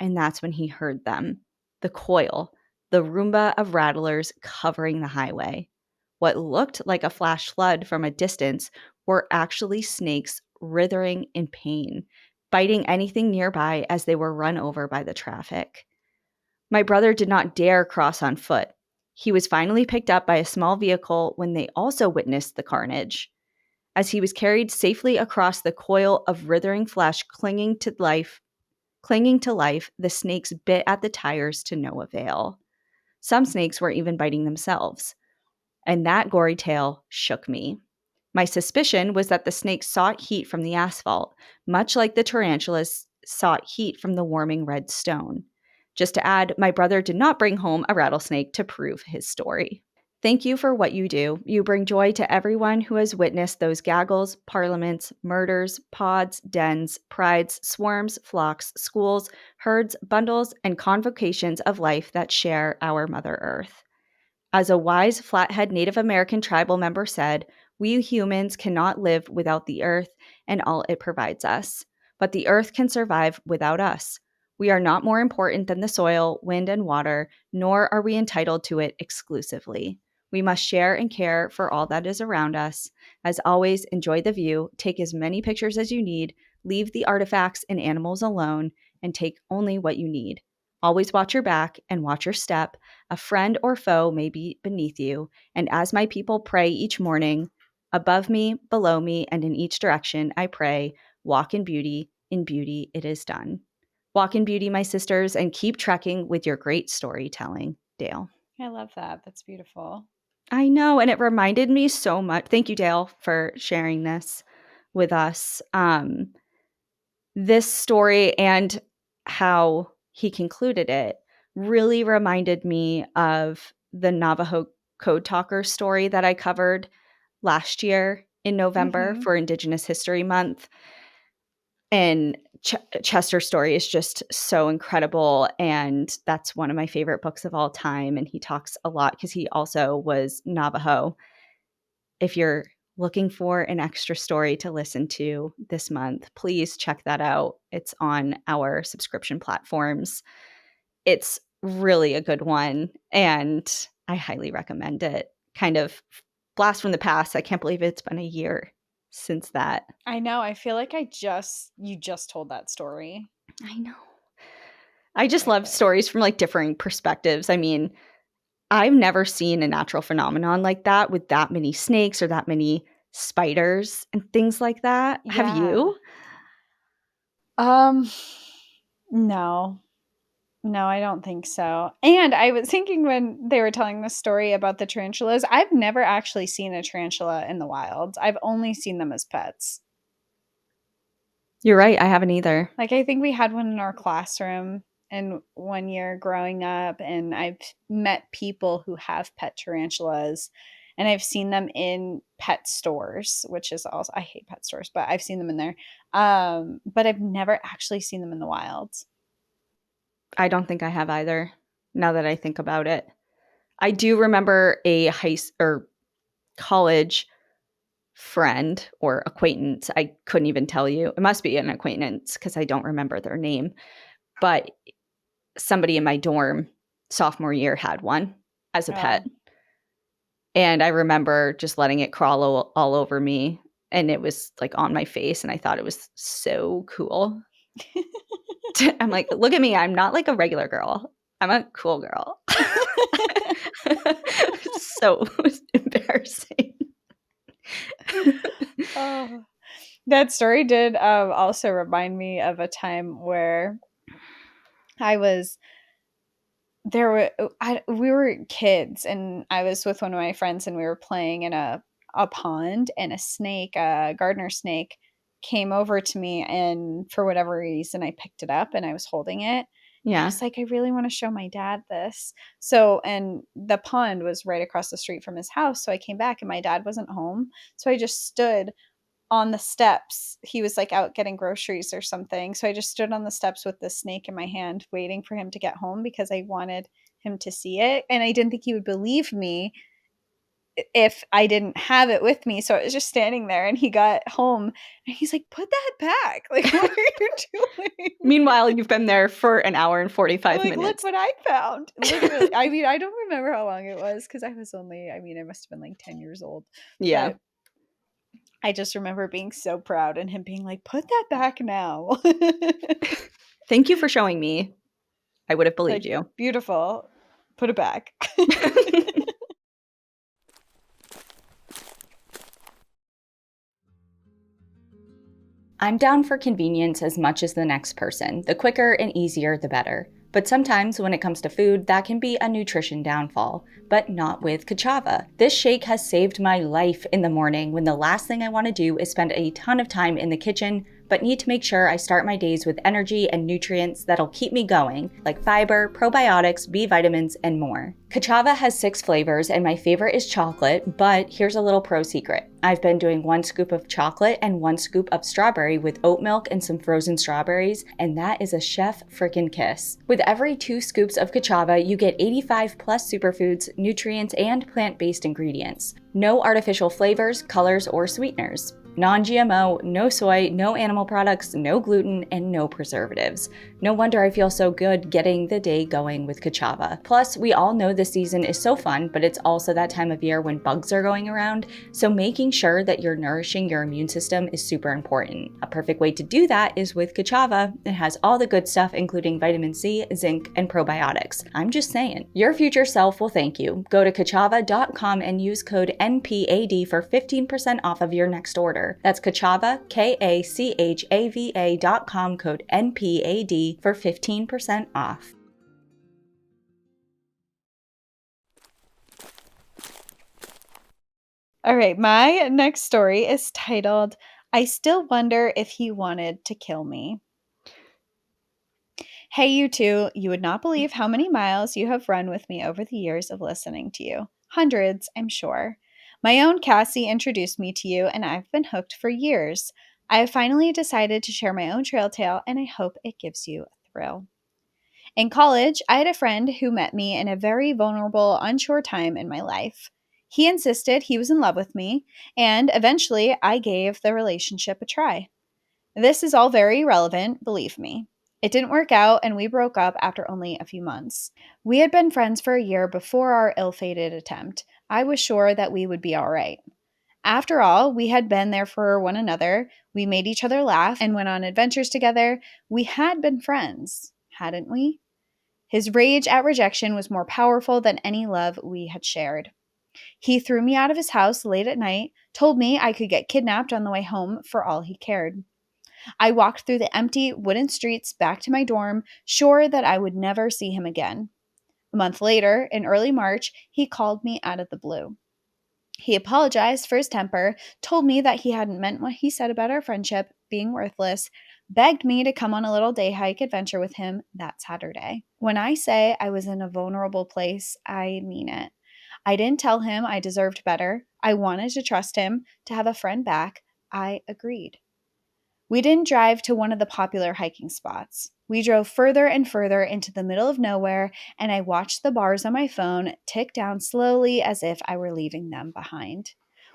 [SPEAKER 2] And that's when he heard them. The coil, the Roomba of rattlers covering the highway. What looked like a flash flood from a distance were actually snakes writhing in pain, biting anything nearby as they were run over by the traffic. My brother did not dare cross on foot. He was finally picked up by a small vehicle when they also witnessed the carnage. As he was carried safely across the coil of writhing flesh clinging to life, the snakes bit at the tires to no avail. Some snakes were even biting themselves. And that gory tale shook me. My suspicion was that the snakes sought heat from the asphalt, much like the tarantulas sought heat from the warming red stone. Just to add, my brother did not bring home a rattlesnake to prove his story. Thank you for what you do. You bring joy to everyone who has witnessed those gaggles, parliaments, murders, pods, dens, prides, swarms, flocks, schools, herds, bundles, and convocations of life that share our Mother Earth. As a wise Flathead Native American tribal member said, we humans cannot live without the earth and all it provides us, but the earth can survive without us. We are not more important than the soil, wind, and water, nor are we entitled to it exclusively. We must share and care for all that is around us. As always, enjoy the view, take as many pictures as you need, leave the artifacts and animals alone, and take only what you need. Always watch your back and watch your step. A friend or foe may be beneath you, and as my people pray each morning, above me, below me, and in each direction, I pray, walk in beauty it is done. Walk in beauty, my sisters, and keep trekking with your great storytelling. Dale.
[SPEAKER 1] I love that. That's beautiful.
[SPEAKER 2] I know, and it reminded me so much. Thank you, Dale, for sharing this with us. This story and how he concluded it really reminded me of the Navajo Code Talker story that I covered last year in November
[SPEAKER 1] Mhm.
[SPEAKER 2] for Indigenous History Month. And Chester's story is just so incredible, and that's one of my favorite books of all time, and he talks a lot because he also was Navajo. If you're looking for an extra story to listen to this month, please check that out. It's on our subscription platforms. It's really a good one, and I highly recommend it. Kind of blast from the past. I can't believe it's been a year since that.
[SPEAKER 1] I know. I feel like you just told that story.
[SPEAKER 2] I know. I just
[SPEAKER 1] Very
[SPEAKER 2] love
[SPEAKER 1] good.
[SPEAKER 2] stories from, like, differing perspectives. I mean, I've never seen a natural phenomenon like that with that many snakes or that many spiders and things like that. Have
[SPEAKER 1] Yeah.
[SPEAKER 2] you?
[SPEAKER 1] Um, no. No, I don't think so. And I was thinking when they were telling the story about the tarantulas, I've never actually seen a tarantula in the wild. I've only seen them as pets.
[SPEAKER 2] You're right, I haven't either.
[SPEAKER 1] Like, I think we had one in our classroom and 1 year growing up, and I've met people who have pet tarantulas, and I've seen them in pet stores, which is also, I hate pet stores, but I've seen them in there. But I've never actually seen them in the wild.
[SPEAKER 2] I don't think I have either, now that I think about it. I do remember a or college friend or acquaintance, I couldn't even tell you. It must be an acquaintance because I don't remember their name, but somebody in my dorm sophomore year had one as a pet.
[SPEAKER 1] Oh.
[SPEAKER 2] And I remember just letting it crawl all over me, and it was, like, on my face, and I thought it was so cool. I'm like, "Look at me, I'm not like a regular girl. I'm a cool girl." So embarrassing.
[SPEAKER 1] Oh. That story did, also remind me of a time where I was there were we were kids, and I was with one of my friends, and we were playing in a pond, and a snake, a gardener snake, came over to me, and for whatever reason, I picked it up and I was holding it. And I
[SPEAKER 2] Yeah,
[SPEAKER 1] was like, I really want to show my dad this. So, and the pond was right across the street from his house. So I came back and my dad wasn't home. So I just stood on the steps. He was like out getting groceries or something. So I just stood on the steps with the snake in my hand, waiting for him to get home because I wanted him to see it. And I didn't think he would believe me if I didn't have it with me. So I was just standing there, and he got home and he's like, put that back. Like, what are you doing?
[SPEAKER 2] meanwhile, you've been there for an hour and
[SPEAKER 1] I'm
[SPEAKER 2] 45
[SPEAKER 1] like, look
[SPEAKER 2] minutes.
[SPEAKER 1] what I found. Literally. I mean, I don't remember how long it was because I was only, I mean, I must have been like 10 years old.
[SPEAKER 2] Yeah.
[SPEAKER 1] But I just remember being so proud and him being like, "Put that back now."
[SPEAKER 2] Thank you for showing me. I would have believed
[SPEAKER 1] Like,
[SPEAKER 2] you.
[SPEAKER 1] "Beautiful. Put it back."
[SPEAKER 2] I'm down for convenience as much as the next person. The quicker and easier, the better. But sometimes when it comes to food, that can be a nutrition downfall. But not with Kachava. This shake has saved my life in the morning when the last thing I want to do is spend a ton of time in the kitchen, but need to make sure I start my days with energy and nutrients that'll keep me going, like fiber, probiotics, B vitamins, and more. Kachava has 6 flavors, and my favorite is chocolate, but here's a little pro secret. I've been doing 1 scoop of chocolate and 1 scoop of strawberry with oat milk and some frozen strawberries, and that is a chef frickin' kiss. With every 2 scoops of Kachava, you get 85 plus superfoods, nutrients, and plant-based ingredients. No artificial flavors, colors, or sweeteners. Non-GMO, no soy, no animal products, no gluten, and no preservatives. No wonder I feel so good getting the day going with Kachava. Plus, we all know this season is so fun, but it's also that time of year when bugs are going around, so making sure that you're nourishing your immune system is super important. A perfect way to do that is with Kachava. It has all the good stuff, including vitamin C, zinc, and probiotics. I'm just saying. Your future self will thank you. Go to kachava.com and use code NPAD for 15% off of your next order. That's Kachava, KACHAVA.com, code NPAD for 15% off.
[SPEAKER 1] All right, my next story is titled, I Still Wonder If He Wanted to Kill Me. Hey, you two, you would not believe how many miles you have run with me over the years of listening to you. Hundreds, I'm sure. My own Cassie introduced me to you, and I've been hooked for years. I have finally decided to share my own trail tale, and I hope it gives you a thrill. In college, I had a friend who met me in a very vulnerable, unsure time in my life. He insisted he was in love with me, and eventually I gave the relationship a try. This is all very relevant, believe me. It didn't work out, and we broke up after only a few months. We had been friends for a year before our ill fated attempt. I was sure that we would be all right. After all, we had been there for one another, we made each other laugh, and went on adventures together. We had been friends, hadn't we? His rage at rejection was more powerful than any love we had shared. He threw me out of his house late at night, told me I could get kidnapped on the way home for all he cared. I walked through the empty wooden streets back to my dorm, sure that I would never see him again. A month later, in early March, he called me out of the blue. He apologized for his temper, told me that he hadn't meant what he said about our friendship being worthless, begged me to come on a little day hike adventure with him that Saturday. When I say I was in a vulnerable place, I mean it. I didn't tell him I deserved better. I wanted to trust him, to have a friend back. I agreed. We didn't drive to one of the popular hiking spots. We drove further and further into the middle of nowhere, and I watched the bars on my phone tick down slowly as if I were leaving them behind.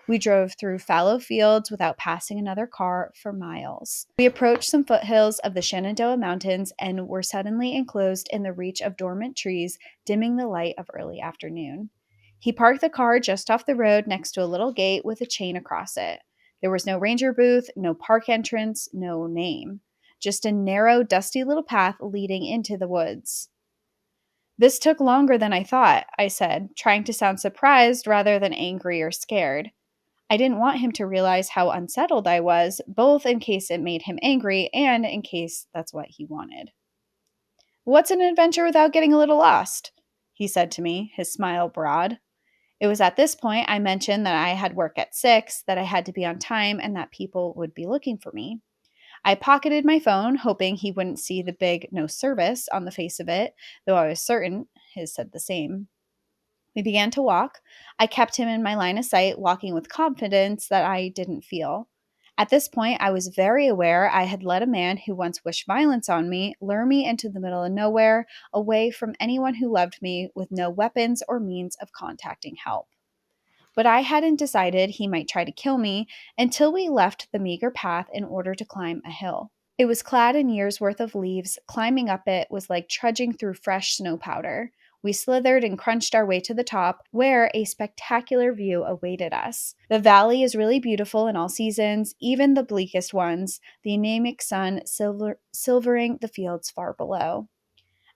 [SPEAKER 1] We drove through fallow fields without passing another car for miles. We approached some foothills of the Shenandoah Mountains and were suddenly enclosed in the reach of dormant trees, dimming the light of early afternoon. He parked the car just off the road next to a little gate with a chain across it. There was no ranger booth, no park entrance, no name. Just a narrow, dusty little path leading into the woods. This took longer than I thought, I said, trying to sound surprised rather than angry or scared. I didn't want him to realize how unsettled I was, both in case it made him angry and in case that's what he wanted. What's an adventure without getting a little lost? He said to me, his smile broad. It was at this point I mentioned that I had work at 6, that I had to be on time, and that people would be looking for me. I pocketed my phone, hoping he wouldn't see the big no service on the face of it, though I was certain his said the same. We began to walk. I kept him in my line of sight, walking with confidence that I didn't feel. At this point, I was very aware I had let a man who once wished violence on me lure me into the middle of nowhere, away from anyone who loved me, with no weapons or means of contacting help. But I hadn't decided he might try to kill me until we left the meager path in order to climb a hill. It was clad in years' worth of leaves. Climbing up it was like trudging through fresh snow powder. We slithered and crunched our way to the top, where a spectacular view awaited us. The valley is really beautiful in all seasons, even the bleakest ones, the anemic sun silvering the fields far below.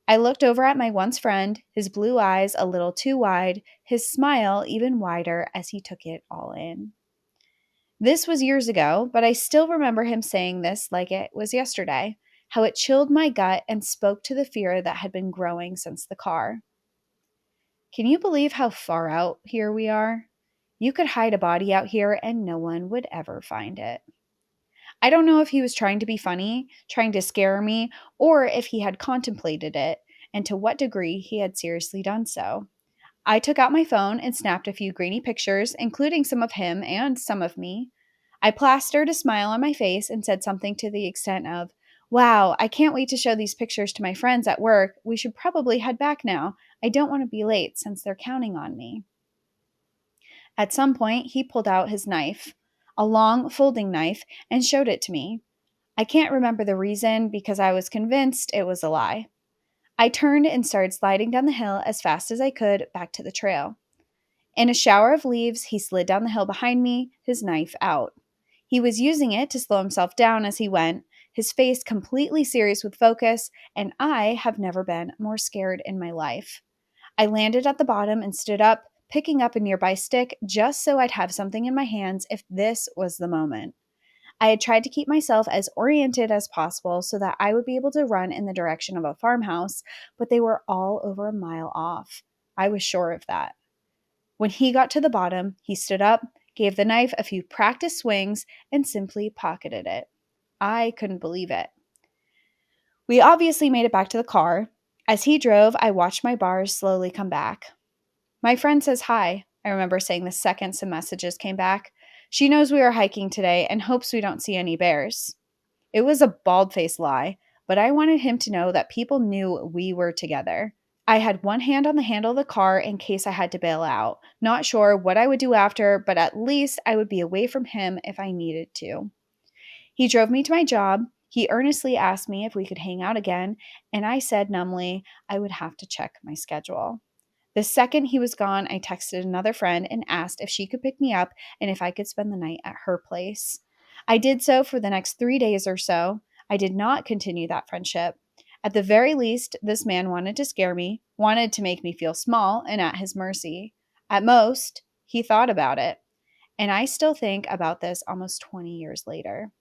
[SPEAKER 1] I looked over at my once friend, his blue eyes a little too wide, his smile even wider as he took it all in. This was years ago, but I still remember him saying this like it was yesterday, how it chilled my gut and spoke to the fear that had been growing since the car. Can you believe how far out here we are? You could hide a body out here and no one would ever find it. I don't know if he was trying to be funny, trying to scare me, or if he had contemplated it, and to what degree he had seriously done so. I took out my phone and snapped a few grainy pictures, including some of him and some of me. I plastered a smile on my face and said something to the extent of, "Wow, I can't wait to show these pictures to my friends at work. We should probably head back now. I don't want to be late since they're counting on me." At some point, he pulled out his knife. a long folding knife, and showed it to me. I can't remember the reason because I was convinced it was a lie. I turned and started sliding down the hill as fast as I could back to the trail. In a shower of leaves, he slid down the hill behind me, his knife out. He was using it to slow himself down as he went, his face completely serious with focus, and I have never been more scared in my life. I landed at the bottom and stood up, picking up a nearby stick just so I'd have something in my hands if this was the moment. I had tried to keep myself as oriented as possible so that I would be able to run in the direction of a farmhouse, but they were all over a mile off. I was sure of that. When he got to the bottom, he stood up, gave the knife a few practice swings, and simply pocketed it. I couldn't believe it. We obviously made it back to the car. As he drove, I watched my bars slowly come back. My friend says hi, I remember saying the second some messages came back. She knows we are hiking today and hopes we don't see any bears. It was a bald faced lie, but I wanted him to know that people knew we were together. I had one hand on the handle of the car in case I had to bail out. Not sure what I would do after, but at least I would be away from him if I needed to. He drove me to my job. He earnestly asked me if we could hang out again, and I said numbly I would have to check my schedule. The second he was gone, I texted another friend and asked if she could pick me up and if I could spend the night at her place. I did so for the next 3 days or so. I did not continue that friendship. At the very least, this man wanted to scare me, wanted to make me feel small and at his mercy. At most, he thought about it. And I still think about this almost 20 years later.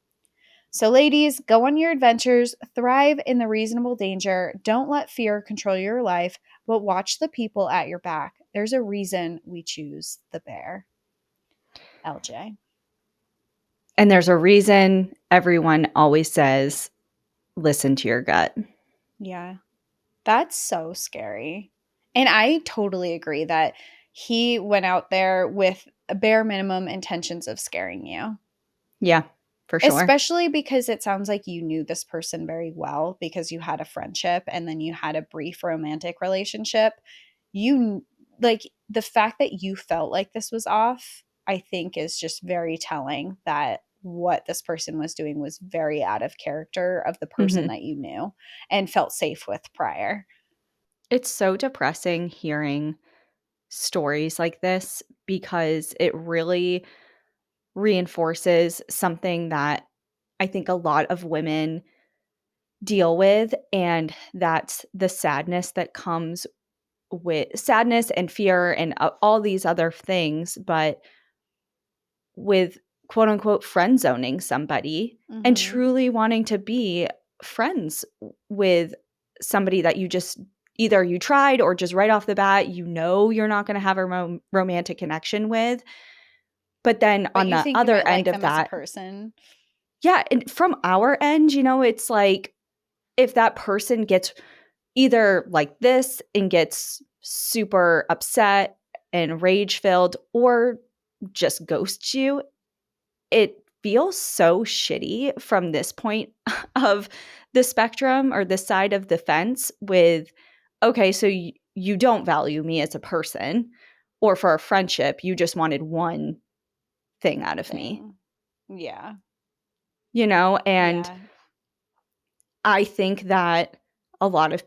[SPEAKER 1] So, ladies, go on your adventures, thrive in the reasonable danger. Don't let fear control your life, but watch the people at your back. There's a reason we choose the bear. LJ.
[SPEAKER 2] And there's a reason everyone always says, listen to your gut.
[SPEAKER 1] Yeah, that's so scary. And I totally agree that he went out there with a bare minimum intentions of scaring you.
[SPEAKER 2] Yeah, for sure.
[SPEAKER 1] Especially because it sounds like you knew this person very well because you had a friendship and then you had a brief romantic relationship. You like the fact that you felt like this was off, I think is just very telling that what this person was doing was very out of character of the person
[SPEAKER 2] Mhm.
[SPEAKER 1] that you knew and felt safe with prior.
[SPEAKER 2] It's so depressing hearing stories like this because it really reinforces something that I think a lot of women deal with, and that's the sadness that comes with sadness and fear and all these other things, but with quote unquote friend zoning somebody and
[SPEAKER 1] Mhm.
[SPEAKER 2] truly wanting to be friends with somebody that you just either you tried or just right off the bat, you know, you're not going to have a romantic connection with. But then
[SPEAKER 1] But
[SPEAKER 2] on
[SPEAKER 1] you
[SPEAKER 2] the
[SPEAKER 1] think you
[SPEAKER 2] other
[SPEAKER 1] might
[SPEAKER 2] end
[SPEAKER 1] like
[SPEAKER 2] of
[SPEAKER 1] them as a
[SPEAKER 2] that,
[SPEAKER 1] person.
[SPEAKER 2] yeah, and from our end, you know, it's like if that person gets either like this and gets super upset and rage filled or just ghosts you, it feels so shitty from this point of the spectrum or this side of the fence with, okay, so you don't value me as a person or for a friendship, you just wanted one thing out of me,
[SPEAKER 1] Thing. Yeah.
[SPEAKER 2] you know? And
[SPEAKER 1] Yeah.
[SPEAKER 2] I think that a lot of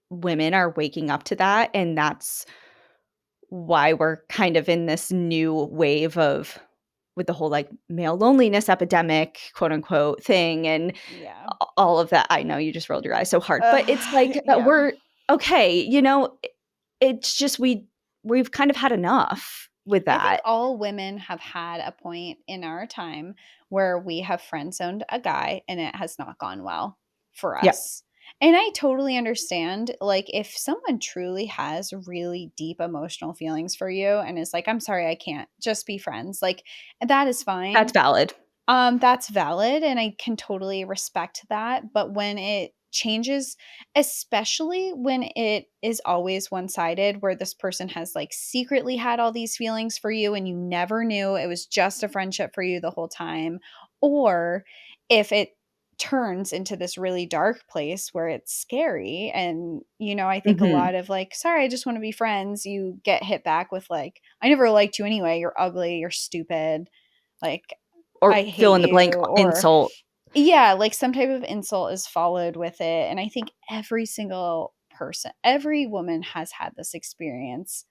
[SPEAKER 2] women are waking up to that. And that's why we're kind of in this new wave of with the whole like male loneliness epidemic, quote unquote thing, and
[SPEAKER 1] Yeah.
[SPEAKER 2] all of that. I know you just rolled your eyes so hard, but it's like
[SPEAKER 1] Yeah.
[SPEAKER 2] we're okay. You know, it's just we've kind of had enough with
[SPEAKER 1] I think
[SPEAKER 2] that.
[SPEAKER 1] all women have had a point in our time where we have friend zoned a guy and it has not gone well for
[SPEAKER 2] Yep.
[SPEAKER 1] us. And I totally understand, like, if someone truly has really deep emotional feelings for you and is like, I'm sorry, I can't just be friends, like, that is
[SPEAKER 2] That's
[SPEAKER 1] fine.
[SPEAKER 2] valid.
[SPEAKER 1] That's valid, and I can totally respect that, but when it changes, especially when it is always one-sided, where this person has, like, secretly had all these feelings for you and you never knew, it was just a friendship for you the whole time, or if it turns into this really dark place where it's scary and, I think a
[SPEAKER 2] Mhm.
[SPEAKER 1] lot of, like, "Sorry, I just wanna be friends," you get hit back with, like, "I never liked you anyway, you're ugly, you're stupid." Like,
[SPEAKER 2] or
[SPEAKER 1] "I
[SPEAKER 2] fill
[SPEAKER 1] hate
[SPEAKER 2] in the blank
[SPEAKER 1] you," or
[SPEAKER 2] insult.
[SPEAKER 1] yeah, like some type of insult is followed with it, and I think every single person, every woman has had this experience.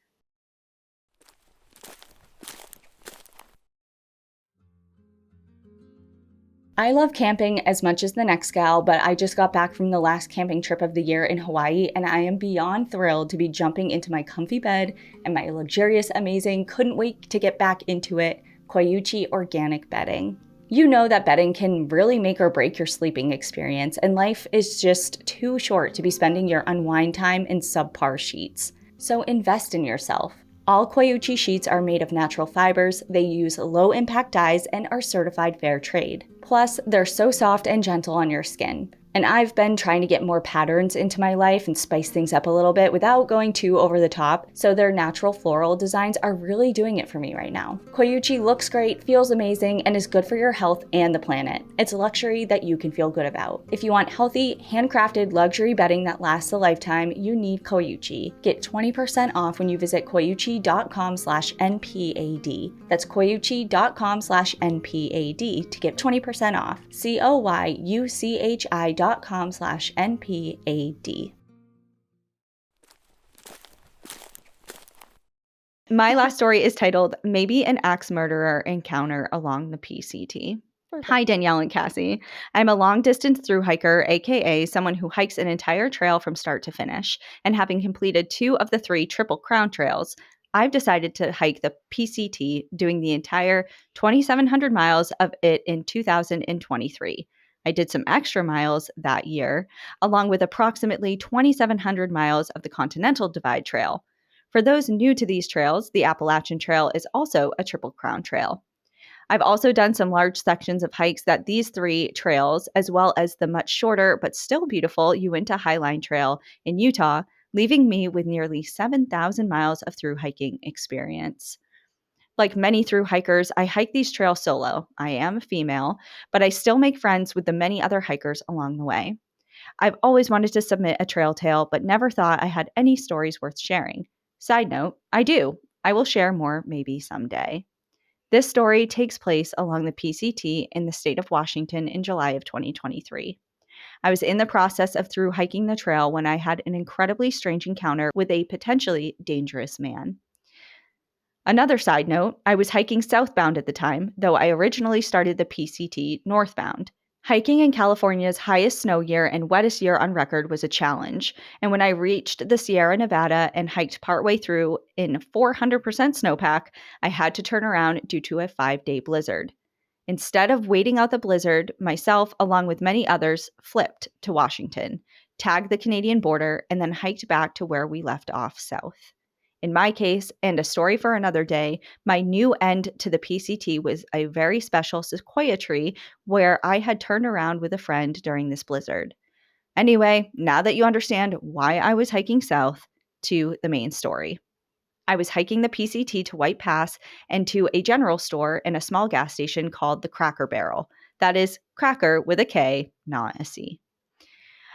[SPEAKER 2] I love camping as much as the next gal, but I just got back from the last camping trip of the year in Hawaii, and I am beyond thrilled to be jumping into my comfy bed and my luxurious, amazing, couldn't wait to get back into it, Koyuchi organic bedding. You know that bedding can really make or break your sleeping experience, and life is just too short to be spending your unwind time in subpar sheets. So invest in yourself. All Koyuchi sheets are made of natural fibers, they use low-impact dyes, and are certified fair trade. Plus, they're so soft and gentle on your skin. And I've been trying to get more patterns into my life and spice things up a little bit without going too over the top, so their natural floral designs are really doing it for me right now. Koyuchi looks great, feels amazing, and is good for your health and the planet. It's a luxury that you can feel good about. If you want healthy, handcrafted luxury bedding that lasts a lifetime, you need Koyuchi. Get 20% off when you visit koyuchi.com/NPAD. That's koyuchi.com/NPAD to get 20% off. koyuchi.com/NPAD. My last story is titled Maybe an Axe Murderer Encounter Along the PCT.
[SPEAKER 1] Perfect.
[SPEAKER 2] Hi, Danielle and Cassie. I'm a long distance through hiker, aka someone who hikes an entire trail from start to finish. And having completed 2 of the 3 Triple Crown trails, I've decided to hike the PCT, doing the entire 2,700 miles of it in 2023. I did some extra miles that year, along with approximately 2,700 miles of the Continental Divide Trail. For those new to these trails, the Appalachian Trail is also a Triple Crown trail. I've also done some large sections of hikes that these 3 trails, as well as the much shorter but still beautiful Uinta Highline Trail in Utah, leaving me with nearly 7,000 miles of through hiking experience. Like many through hikers, I hike these trails solo. I am a female, but I still make friends with the many other hikers along the way. I've always wanted to submit a trail tale, but never thought I had any stories worth sharing. Side note, I do. I will share more maybe someday. This story takes place along the PCT in the state of Washington in July of 2023. I was in the process of through hiking the trail when I had an incredibly strange encounter with a potentially dangerous man. Another side note, I was hiking southbound at the time, though I originally started the PCT northbound. Hiking in California's highest snow year and wettest year on record was a challenge, and when I reached the Sierra Nevada and hiked partway through in 400% snowpack, I had to turn around due to a 5-day blizzard. Instead of waiting out the blizzard, myself, along with many others, flipped to Washington, tagged the Canadian border, and then hiked back to where we left off south. In my case, and a story for another day, my new end to the PCT was a very special sequoia tree where I had turned around with a friend during this blizzard. Anyway, now that you understand why I was hiking south, to the main story. I was hiking the PCT to White Pass and to a general store and a small gas station called the Cracker Barrel. That is cracker with a K, not a C.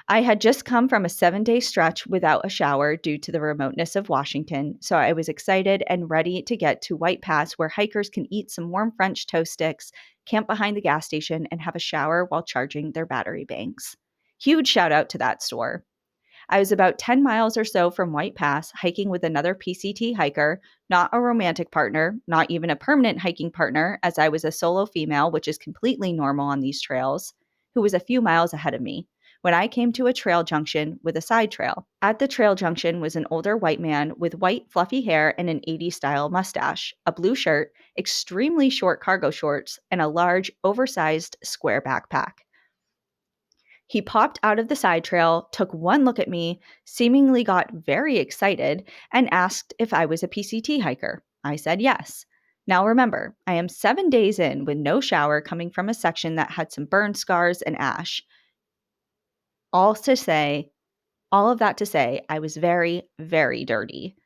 [SPEAKER 2] I had just come from a 7-day stretch without a shower due to the remoteness of Washington, so I was excited and ready to get to White Pass where hikers can eat some warm French toast sticks, camp behind the gas station, and have a shower while charging their battery banks. Huge shout out to that store. I was about 10 miles or so from White Pass, hiking with another PCT hiker, not a romantic partner, not even a permanent hiking partner, as I was a solo female, which is completely normal on these trails, who was a few miles ahead of me, when I came to a trail junction with a side trail. At the trail junction was an older white man with white fluffy hair and an 80s style mustache, a blue shirt, extremely short cargo shorts, and a large, oversized square backpack. He popped out of the side trail, took one look at me, seemingly got very excited, and asked if I was a PCT hiker. I said yes. Now remember, I am 7 days in with no shower coming from a section that had some burn scars and ash. All of that to say, I was very, very dirty.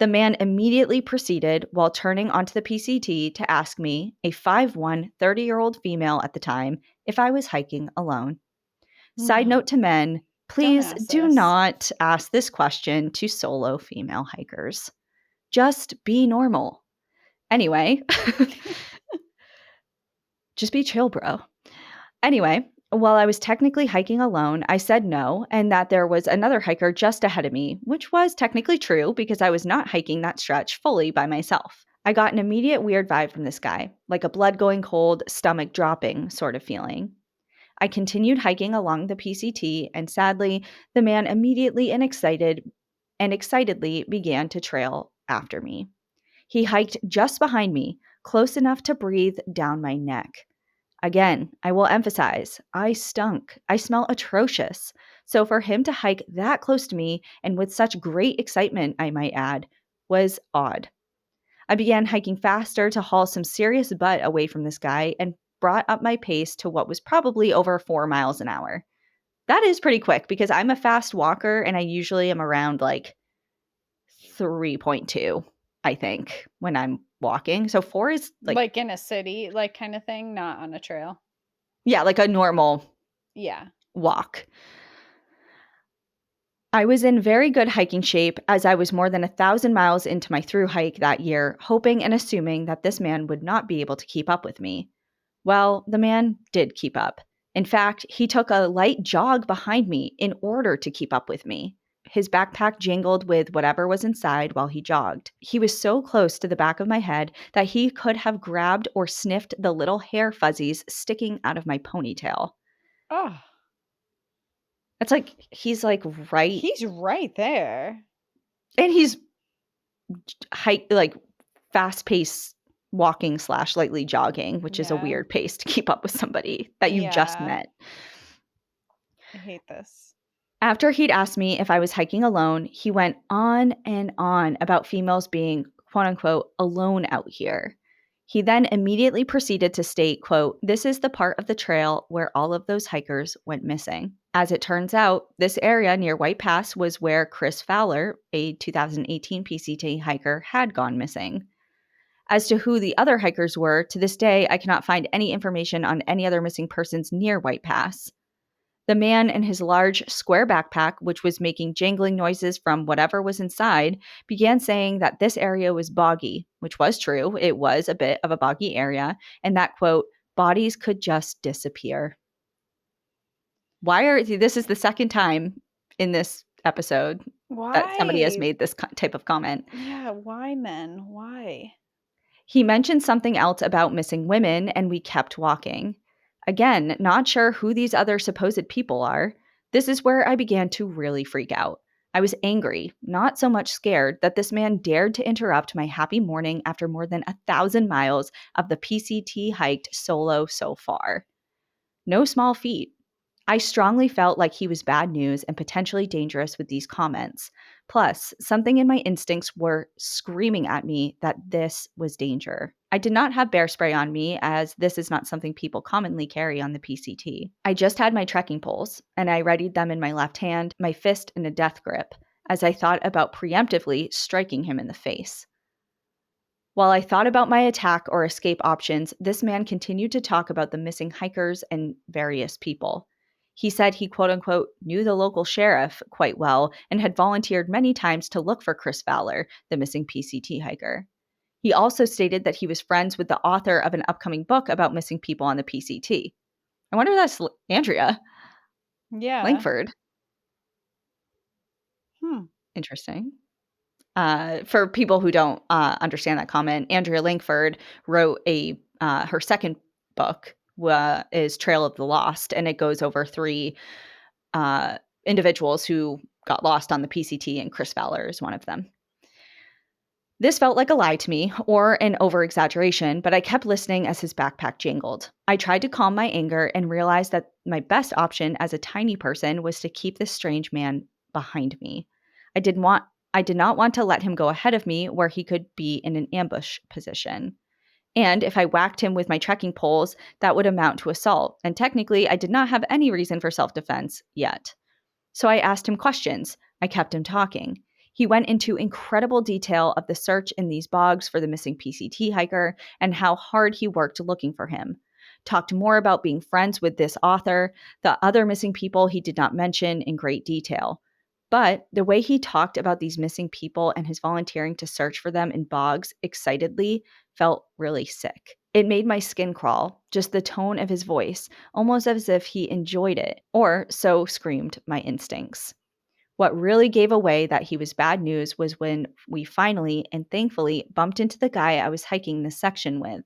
[SPEAKER 2] The man immediately proceeded, while turning onto the PCT, to ask me, a 5'1", 30-year-old female at the time, if I was hiking alone. Side note to men,
[SPEAKER 1] Don't
[SPEAKER 2] please
[SPEAKER 1] ask
[SPEAKER 2] do
[SPEAKER 1] this.
[SPEAKER 2] not ask this question to solo female hikers. Just be normal. Anyway, Just be chill, bro. Anyway, while I was technically hiking alone, I said no and that there was another hiker just ahead of me, which was technically true because I was not hiking that stretch fully by myself. I got an immediate weird vibe from this guy, like a blood going cold, stomach dropping sort of feeling. I continued hiking along the PCT, and sadly, the man immediately and excitedly began to trail after me. He hiked just behind me, close enough to breathe down my neck. Again, I will emphasize, I stunk. I smell atrocious. So for him to hike that close to me and with such great excitement, I might add, was odd. I began hiking faster to haul some serious butt away from this guy and brought up my pace to what was probably over 4 miles an hour. That is pretty quick because I'm a fast walker and I usually am around like 3.2, I think, when I'm walking. So 4 is like,
[SPEAKER 1] Like in a city, like kind of thing, not on a trail.
[SPEAKER 2] yeah, like a normal
[SPEAKER 1] Yeah.
[SPEAKER 2] walk. I was in very good hiking shape as I was more than 1,000 miles into my through hike that year, hoping and assuming that this man would not be able to keep up with me. Well, the man did keep up. In fact, he took a light jog behind me in order to keep up with me. His backpack jingled with whatever was inside while he jogged. He was so close to the back of my head that he could have grabbed or sniffed the little hair fuzzies sticking out of my ponytail.
[SPEAKER 1] Oh,
[SPEAKER 2] It's like he's like right,
[SPEAKER 1] he's right there.
[SPEAKER 2] and he's hike like fast pace walking slash lightly jogging, which is a
[SPEAKER 1] Yeah.
[SPEAKER 2] weird pace to keep up with somebody that you just
[SPEAKER 1] Yeah.
[SPEAKER 2] met.
[SPEAKER 1] I hate this.
[SPEAKER 2] After he'd asked me if I was hiking alone, he went on and on about females being, quote unquote, alone out here. He then immediately proceeded to state, quote, this is the part of the trail where all of those hikers went missing. As it turns out, this area near White Pass was where Chris Fowler, a 2018 PCT hiker, had gone missing. As to who the other hikers were, to this day, I cannot find any information on any other missing persons near White Pass. The man in his large square backpack, which was making jangling noises from whatever was inside, began saying that this area was boggy, which was true. It was a bit of a boggy area, and that, quote, bodies could just disappear. This is the second time in this episode that somebody has
[SPEAKER 1] Why?
[SPEAKER 2] made this type of comment.
[SPEAKER 1] Yeah, why men? Why?
[SPEAKER 2] He mentioned something else about missing women, and we kept walking. Again, not sure who these other supposed people are. This is where I began to really freak out. I was angry, not so much scared, that this man dared to interrupt my happy morning after more than 1,000 miles of the PCT hiked solo so far. No small feat. I strongly felt like he was bad news and potentially dangerous with these comments. Plus, something in my instincts were screaming at me that this was danger. I did not have bear spray on me, as this is not something people commonly carry on the PCT. I just had my trekking poles, and I readied them in my left hand, my fist in a death grip, as I thought about preemptively striking him in the face. While I thought about my attack or escape options, this man continued to talk about the missing hikers and various people. He said he, quote unquote, knew the local sheriff quite well and had volunteered many times to look for Chris Fowler, the missing PCT hiker. He also stated that he was friends with the author of an upcoming book about missing people on the PCT. I wonder if that's Andrea
[SPEAKER 1] Yeah.
[SPEAKER 2] Langford.
[SPEAKER 1] Hmm.
[SPEAKER 2] Interesting. For people who don't understand that comment, Andrea Langford wrote her second book is Trail of the Lost, and it goes over 3 individuals who got lost on the PCT, and Chris Fowler is one of them. This felt like a lie to me, or an over-exaggeration, but I kept listening as his backpack jangled. I tried to calm my anger and realized that my best option as a tiny person was to keep this strange man behind me. I did not want to let him go ahead of me where he could be in an ambush position. And if I whacked him with my trekking poles, that would amount to assault, and technically I did not have any reason for self-defense yet. So I asked him questions. I kept him talking. He went into incredible detail of the search in these bogs for the missing PCT hiker and how hard he worked looking for him. Talked more about being friends with this author, the other missing people he did not mention in great detail. But the way he talked about these missing people and his volunteering to search for them in bogs excitedly felt really sick. It made my skin crawl, just the tone of his voice, almost as if he enjoyed it, or so screamed my instincts. What really gave away that he was bad news was when we finally and thankfully bumped into the guy I was hiking this section with.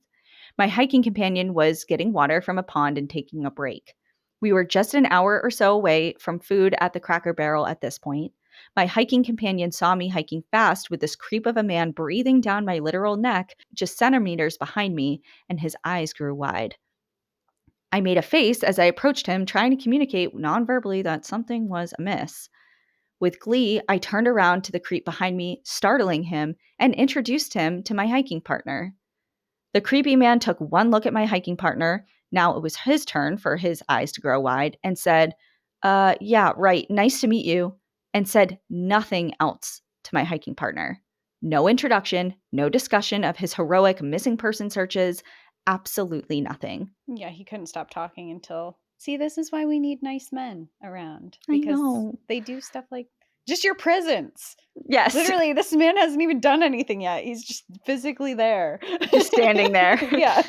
[SPEAKER 2] My hiking companion was getting water from a pond and taking a break. We were just an hour or so away from food at the Cracker Barrel at this point. My hiking companion saw me hiking fast with this creep of a man breathing down my literal neck just centimeters behind me, and his eyes grew wide. I made a face as I approached him, trying to communicate nonverbally that something was amiss. With glee, I turned around to the creep behind me, startling him, and introduced him to my hiking partner. The creepy man took one look at my hiking partner. Now it was his turn for his eyes to grow wide and said, yeah, right, nice to meet you, and said nothing else to my hiking partner. No introduction, no discussion of his heroic missing person searches, absolutely nothing.
[SPEAKER 1] Yeah, he couldn't stop talking until. See, this is why we need nice men around
[SPEAKER 2] I
[SPEAKER 1] because
[SPEAKER 2] know.
[SPEAKER 1] they do stuff like just your presence.
[SPEAKER 2] Yes,
[SPEAKER 1] Literally, this man hasn't even done anything yet. He's just physically there.
[SPEAKER 2] just standing there.
[SPEAKER 1] Yeah.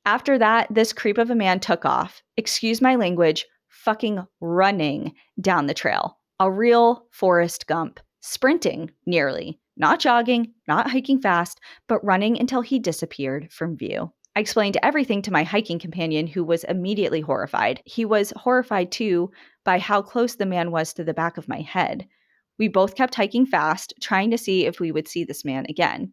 [SPEAKER 2] After that, this creep of a man took off, excuse my language, fucking running down the trail. A real Forrest Gump, sprinting nearly, not jogging, not hiking fast, but running until he disappeared from view. I explained everything to my hiking companion, who was immediately horrified. He was horrified too by how close the man was to the back of my head. We both kept hiking fast, trying to see if we would see this man again.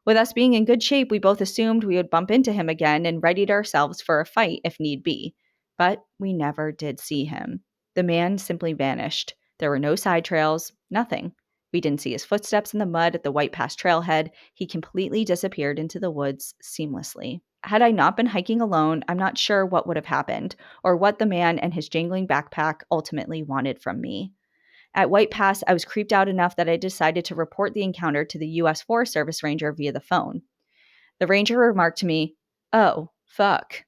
[SPEAKER 2] With us being in good shape, we both assumed we would bump into him again and readied ourselves for a fight if need be. But we never did see him. The man simply vanished. There were no side trails, nothing. We didn't see his footsteps in the mud at the White Pass trailhead. He completely disappeared into the woods seamlessly. Had I not been hiking alone, I'm not sure what would have happened or what the man and his jangling backpack ultimately wanted from me. At White Pass, I was creeped out enough that I decided to report the encounter to the U.S. Forest Service ranger via the phone. The ranger remarked to me, "Oh, fuck.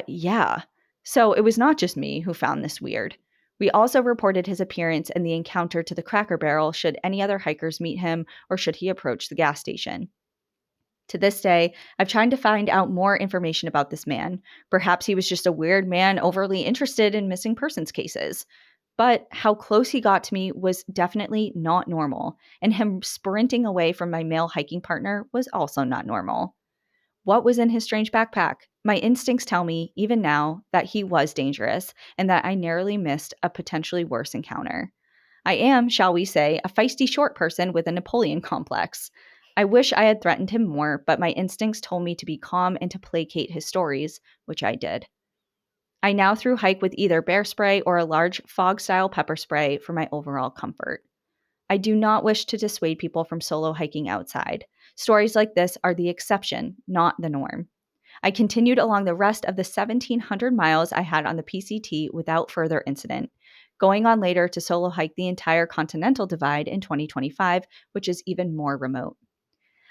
[SPEAKER 2] Yeah." So it was not just me who found this weird. We also reported his appearance and the encounter to the Cracker Barrel should any other hikers meet him or should he approach the gas station. To this day, I've tried to find out more information about this man. Perhaps he was just a weird man overly interested in missing persons cases. But how close he got to me was definitely not normal, and him sprinting away from my male hiking partner was also not normal. What was in his strange backpack? My instincts tell me, even now, that he was dangerous and that I narrowly missed a potentially worse encounter. I am, shall we say, a feisty short person with a Napoleon complex. I wish I had threatened him more, but my instincts told me to be calm and to placate his stories, which I did. I now through hike with either bear spray or a large fog style pepper spray for my overall comfort. I do not wish to dissuade people from solo hiking outside. Stories like this are the exception, not the norm. I continued along the rest of the 1,700 miles I had on the PCT without further incident, going on later to solo hike the entire Continental Divide in 2025, which is even more remote.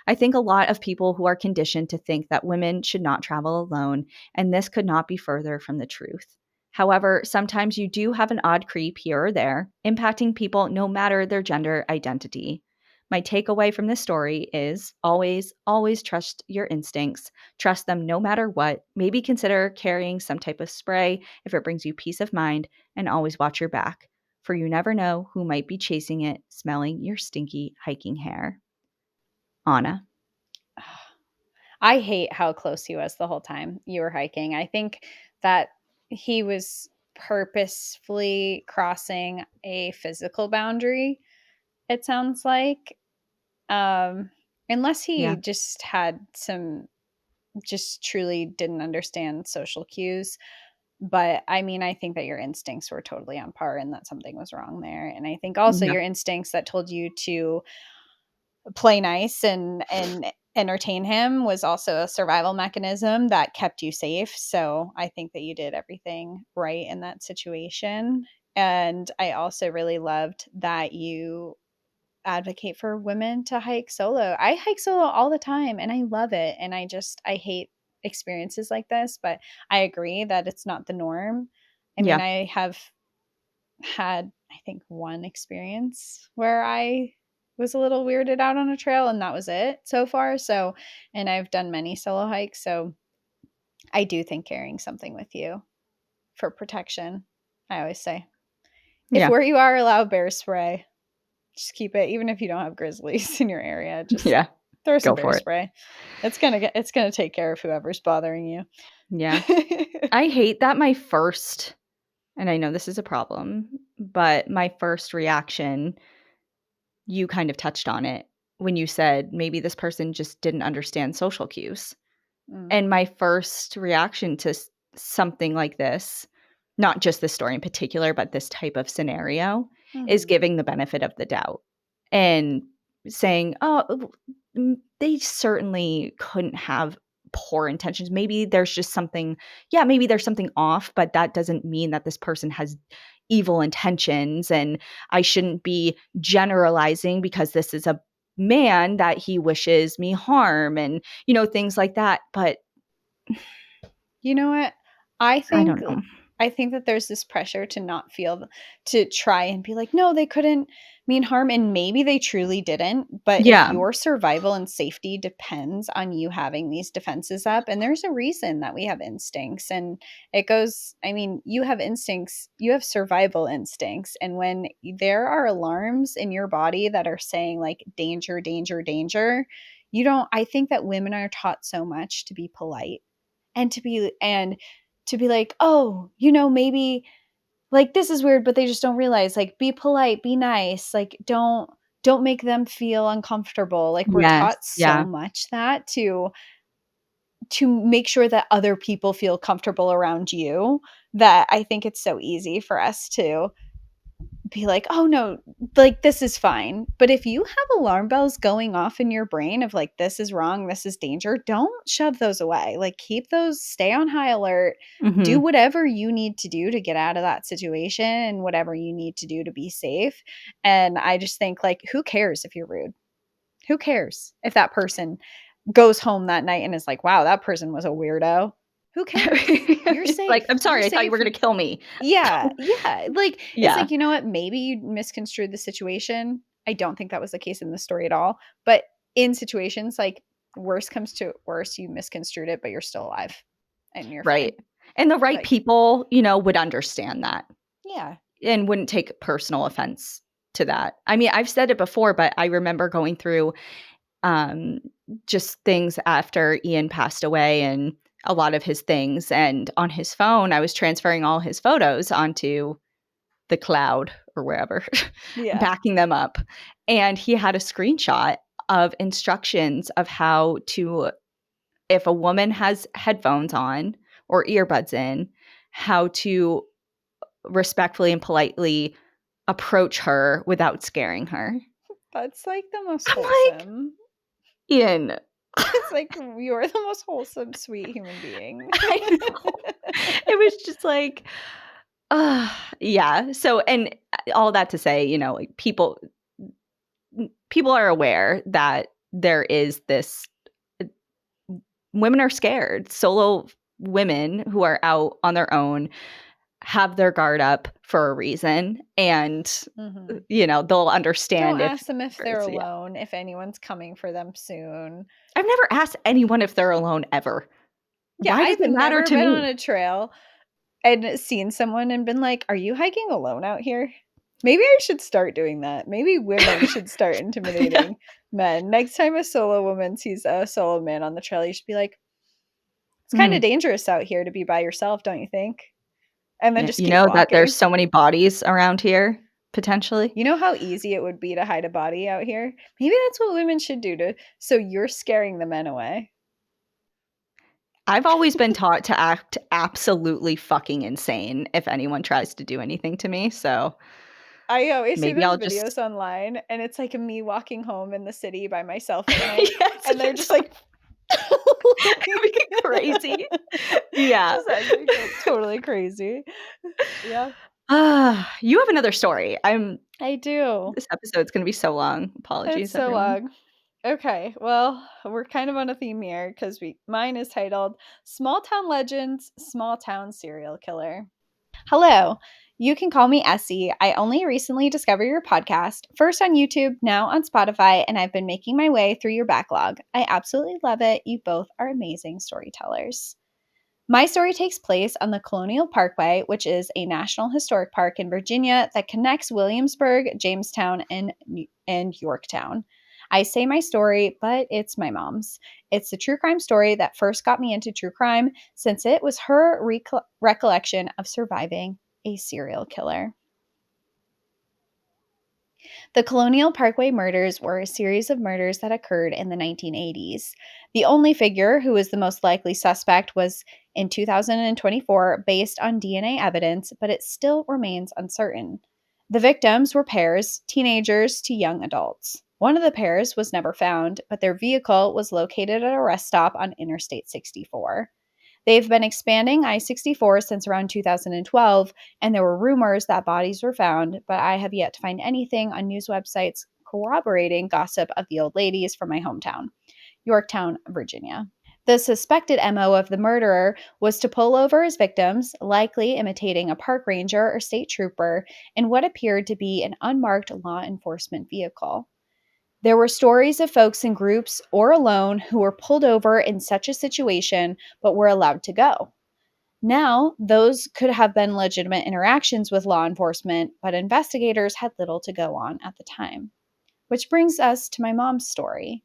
[SPEAKER 2] I think a lot of people who are conditioned to think that women should not travel alone, and this could not be further from the truth. However, sometimes you do have an odd creep here or there, impacting people no matter their gender identity. My takeaway from this story is always, always trust your instincts. Trust them no matter what. Maybe consider carrying some type of spray if it brings you peace of mind, and always watch your back, for you never know who might be chasing it, smelling your stinky hiking hair. Anna.
[SPEAKER 1] I hate how close he was the whole time you were hiking. I think that he was purposefully crossing a physical boundary, it sounds like. Um, Unless he
[SPEAKER 2] Yeah.
[SPEAKER 1] just had some just truly didn't understand social cues. But I mean, I think that your instincts were totally on par and that something was wrong there. And I think also
[SPEAKER 2] Yeah.
[SPEAKER 1] your instincts that told you to play nice and entertain him was also a survival mechanism that kept you safe. So I think that you did everything right in that situation. And I also really loved that you advocate for women to hike solo. I hike solo all the time and I love it. And I hate experiences like this, but I agree that it's not the norm. I mean,
[SPEAKER 2] Yeah.
[SPEAKER 1] I have had, I think, one experience where I was a little weirded out on a trail, and that was it so far. So, and I've done many solo hikes, so I do think carrying something with you for protection. I always say, if
[SPEAKER 2] Yeah.
[SPEAKER 1] where you are allow bear spray, just keep it. Even if you don't have grizzlies in your area, just
[SPEAKER 2] Yeah.
[SPEAKER 1] throw some
[SPEAKER 2] Go
[SPEAKER 1] bear
[SPEAKER 2] for it.
[SPEAKER 1] spray. It's gonna take care of whoever's bothering you.
[SPEAKER 2] Yeah. I hate that my first, and I know this is a problem, but my first reaction, you kind of touched on it when you said maybe this person just didn't understand social cues.
[SPEAKER 1] Mm,
[SPEAKER 2] And my first reaction to something like this, not just this story in particular, but this type of scenario, is
[SPEAKER 1] mhm.
[SPEAKER 2] giving the benefit of the doubt and saying, oh, they certainly couldn't have poor intentions. Maybe there's just something, yeah, maybe there's something off, but that doesn't mean that this person has evil intentions. And I shouldn't be generalizing because this is a man that he wishes me harm and, things like that. But
[SPEAKER 1] You know what? I
[SPEAKER 2] I
[SPEAKER 1] think
[SPEAKER 2] don't know.
[SPEAKER 1] I think that there's this pressure to not feel to try and be like, "No, they couldn't mean harm," and maybe they truly didn't, but if
[SPEAKER 2] Yeah.
[SPEAKER 1] your survival and safety depends on you having these defenses up, and there's a reason that we have instincts, and it goes I mean, you have instincts, you have survival instincts, and when there are alarms in your body that are saying like danger, danger, danger, you don't I think that women are taught so much to be polite and to be like, "Oh, maybe like this is weird, but they just don't realize like be polite, be nice, like don't make them feel uncomfortable." Like we're
[SPEAKER 2] Yes.
[SPEAKER 1] taught so
[SPEAKER 2] Yeah.
[SPEAKER 1] much that to make sure that other people feel comfortable around you that I think it's so easy for us to be like, "Oh no, like this is fine." But if you have alarm bells going off in your brain of like this is wrong, this is danger, don't shove those away. Like keep those, stay on high alert, do
[SPEAKER 2] Mhm.
[SPEAKER 1] whatever you need to do to get out of that situation and whatever you need to do to be safe. And I just think like who cares if you're rude? Who cares if that person goes home that night and is like, "Wow, that person was a weirdo." Who cares? You're
[SPEAKER 2] It's like,
[SPEAKER 1] safe.
[SPEAKER 2] "I'm
[SPEAKER 1] You're
[SPEAKER 2] sorry, I thought you were
[SPEAKER 1] safe.
[SPEAKER 2] gonna kill me."
[SPEAKER 1] Yeah, yeah, like, it's
[SPEAKER 2] Yeah.
[SPEAKER 1] like, you know what, maybe you misconstrued the situation. I don't think that was the case in the story at all, but in situations, like, worst comes to worst, you misconstrued it, but you're still alive, and you're
[SPEAKER 2] Right.
[SPEAKER 1] fine.
[SPEAKER 2] And the right
[SPEAKER 1] Like
[SPEAKER 2] people, would understand that
[SPEAKER 1] yeah.
[SPEAKER 2] and wouldn't take personal offense to that. I mean, I've said it before, but I remember going through, um, just things after Ian passed away and a lot of his things, and on his phone, I was transferring all his photos onto the cloud or wherever,
[SPEAKER 1] Yeah.
[SPEAKER 2] backing them up. And he had a screenshot of instructions of how to, if a woman has headphones on or earbuds in, how to respectfully and politely approach her without scaring her.
[SPEAKER 1] That's, like, the most
[SPEAKER 2] I'm like,
[SPEAKER 1] wholesome.
[SPEAKER 2] Ian,
[SPEAKER 1] It's like, you're the most wholesome, sweet human being.
[SPEAKER 2] I know. It was just like, yeah. So, and all that to say, like people are aware that there is this uh, women are scared. Solo women who are out on their own have their guard up for a reason, and
[SPEAKER 1] Mhm.
[SPEAKER 2] they'll
[SPEAKER 1] Don't
[SPEAKER 2] understand if
[SPEAKER 1] ask them if they're
[SPEAKER 2] there's, yeah.
[SPEAKER 1] alone, if anyone's coming for them soon.
[SPEAKER 2] I've never asked anyone if they're alone ever.
[SPEAKER 1] Yeah,
[SPEAKER 2] Why does
[SPEAKER 1] I've
[SPEAKER 2] it matter
[SPEAKER 1] never
[SPEAKER 2] to
[SPEAKER 1] been on
[SPEAKER 2] me?
[SPEAKER 1] a trail and seen someone and been like, "Are you hiking alone out here?" Maybe I should start doing that. Maybe women should start
[SPEAKER 2] Yeah.
[SPEAKER 1] intimidating men. Next time a solo woman sees a solo man on the trail, you should be like, "It's kinda
[SPEAKER 2] Mhm.
[SPEAKER 1] dangerous out here to be by yourself, don't you think?" And then
[SPEAKER 2] Yeah,
[SPEAKER 1] just keep
[SPEAKER 2] that there's
[SPEAKER 1] walking.
[SPEAKER 2] so many bodies around here, potentially.
[SPEAKER 1] You know how easy it would be to hide a body out here? Maybe that's what women should do to so you're scaring the men away.
[SPEAKER 2] I've always been taught to act absolutely fucking insane if anyone tries to do anything to me, so
[SPEAKER 1] I always see
[SPEAKER 2] maybe
[SPEAKER 1] those
[SPEAKER 2] I'll just
[SPEAKER 1] videos online, and it's like me walking home in the city by myself at night,
[SPEAKER 2] Yes,
[SPEAKER 1] and they're
[SPEAKER 2] it's
[SPEAKER 1] just like
[SPEAKER 2] like crazy. Yeah.
[SPEAKER 1] just acting totally crazy. Yeah,
[SPEAKER 2] You have another story.
[SPEAKER 1] I do.
[SPEAKER 2] This episode's gonna be so long.
[SPEAKER 1] It's
[SPEAKER 2] Apologies,
[SPEAKER 1] so
[SPEAKER 2] everyone.
[SPEAKER 1] long. Okay, well, we're kind of on a theme here because we mine is titled "Small Town Legends, Small Town Serial Killer." Hello. You can call me Essie. I only recently discovered your podcast, first on YouTube, now on Spotify, and I've been making my way through your backlog. I absolutely love it. You both are amazing storytellers. My story takes place on the Colonial Parkway, which is a national historic park in Virginia that connects Williamsburg, Jamestown, and Yorktown. I say my story, but it's my mom's. It's the true crime story that first got me into true crime, since it was her recollection of surviving a serial killer. The Colonial Parkway murders were a series of murders that occurred in the 1980s. The only figure who was the most likely suspect was in 2024 based on DNA evidence, but it still remains uncertain. The victims were pairs, teenagers to young adults. One of the pairs was never found, but their vehicle was located at a rest stop on Interstate 64. They've been expanding I 64 since around 2012, and there were rumors that bodies were found, but I have yet to find anything on news websites corroborating gossip of the old ladies from my hometown, Yorktown, Virginia. The suspected MO of the murderer was to pull over his victims, likely imitating a park ranger or state trooper, in what appeared to be an unmarked law enforcement vehicle. There were stories of folks in groups or alone who were pulled over in such a situation but were allowed to go. Now, those could have been legitimate interactions with law enforcement, but investigators had little to go on at the time. Which brings us to my mom's story.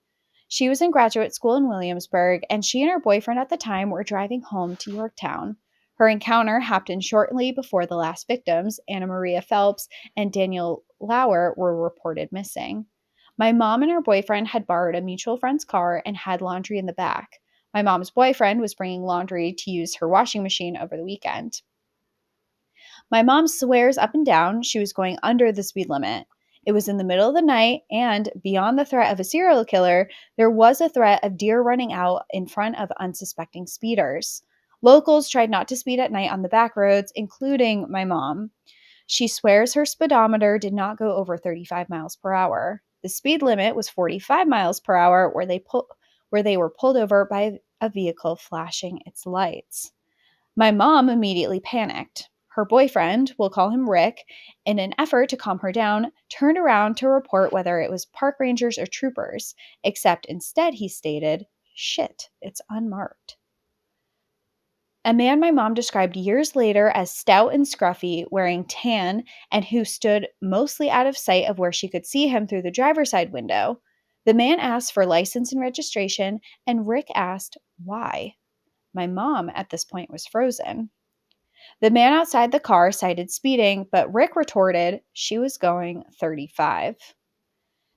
[SPEAKER 1] She was in graduate school in Williamsburg, and she and her boyfriend at the time were driving home to Yorktown. Her encounter happened shortly before the last victims, Anna Maria Phelps and Daniel Lauer, were reported missing. My mom and her boyfriend had borrowed a mutual friend's car and had laundry in the back. My mom's boyfriend was bringing laundry to use her washing machine over the weekend. My mom swears up and down she was going under the speed limit. It was in the middle of the night, and beyond the threat of a serial killer, there was a threat of deer running out in front of unsuspecting speeders. Locals tried not to speed at night on the back roads, including my mom. She swears her speedometer did not go over 35 miles per hour. The speed limit was 45 miles per hour where they were pulled over by a vehicle flashing its lights. My mom immediately panicked. Her boyfriend, we'll call him Rick, in an effort to calm her down, turned around to report whether it was park rangers or troopers, except instead he stated, "Shit, it's unmarked." A man my mom described years later as stout and scruffy, wearing tan, and who stood mostly out of sight of where she could see him through the driver's side window. The man asked for license and registration, and Rick asked why. My mom at this point was frozen. The man outside the car cited speeding, but Rick retorted she was going 35.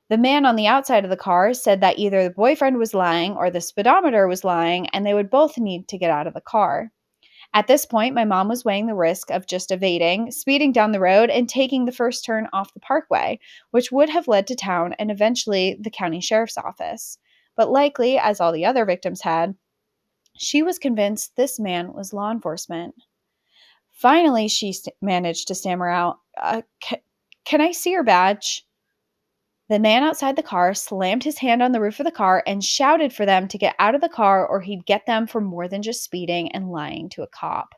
[SPEAKER 1] The man on the outside of the car said that either the boyfriend was lying or the speedometer was lying, and they would both need to get out of the car. At this point, my mom was weighing the risk of just evading, speeding down the road, and taking the first turn off the parkway, which would have led to town and eventually the county sheriff's office. But likely, as all the other victims had, she was convinced this man was law enforcement. Finally, she managed to stammer out, Can I see your badge?" The man outside the car slammed his hand on the roof of the car and shouted for them to get out of the car or he'd get them for more than just speeding and lying to a cop.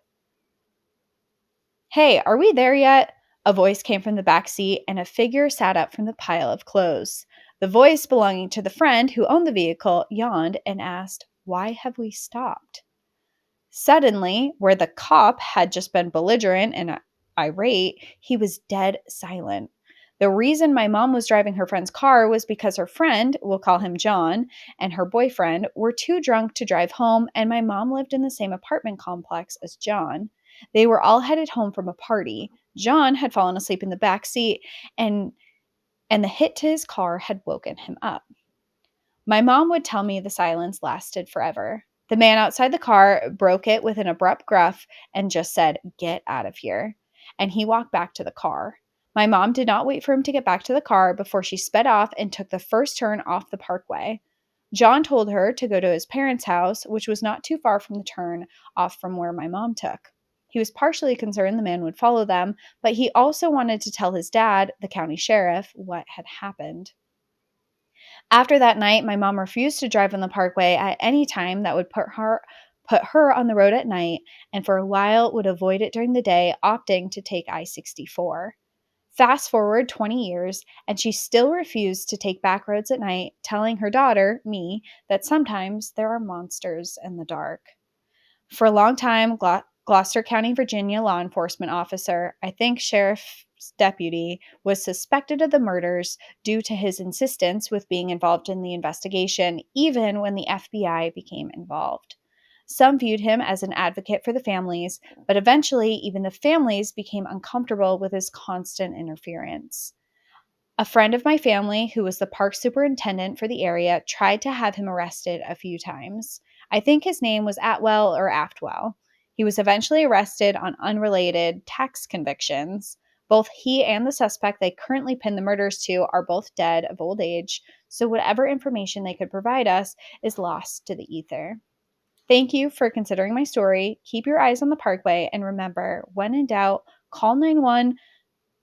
[SPEAKER 1] "Hey, are we there yet?" A voice came from the back seat, and a figure sat up from the pile of clothes. The voice, belonging to the friend who owned the vehicle, yawned and asked, "Why have we stopped?" Suddenly, where the cop had just been belligerent and irate, he was dead silent. The reason my mom was driving her friend's car was because her friend, we'll call him John, and her boyfriend were too drunk to drive home, and my mom lived in the same apartment complex as John. They were all headed home from a party. John had fallen asleep in the back seat, and the hit to his car had woken him up. My mom would tell me the silence lasted forever. The man outside the car broke it with an abrupt gruff and just said, "Get out of here." And he walked back to the car. My mom did not wait for him to get back to the car before she sped off and took the first turn off the parkway. John told her to go to his parents' house, which was not too far from the turn off from where my mom took. He was partially concerned the man would follow them, but he also wanted to tell his dad, the county sheriff, what had happened. After that night, my mom refused to drive on the parkway at any time that would put her put her on the road at night, and for a while would avoid it during the day, opting to take I 64. Fast forward 20 years, and she still refused to take back roads at night, telling her daughter, me, that sometimes there are monsters in the dark. For a long time, Gloucester County, Virginia law enforcement officer, I think sheriff's deputy, was suspected of the murders due to his insistence with being involved in the investigation, even when the FBI became involved. Some viewed him as an advocate for the families, but eventually, even the families became uncomfortable with his constant interference. A friend of my family, who was the park superintendent for the area, tried to have him arrested a few times. I think his name was Atwell or Aftwell. He was eventually arrested on unrelated tax convictions. Both he and the suspect they currently pin the murders to are both dead of old age, so whatever information they could provide us is lost to the ether. Thank you for considering my story. Keep your eyes on the parkway, and remember, when in doubt, call 911.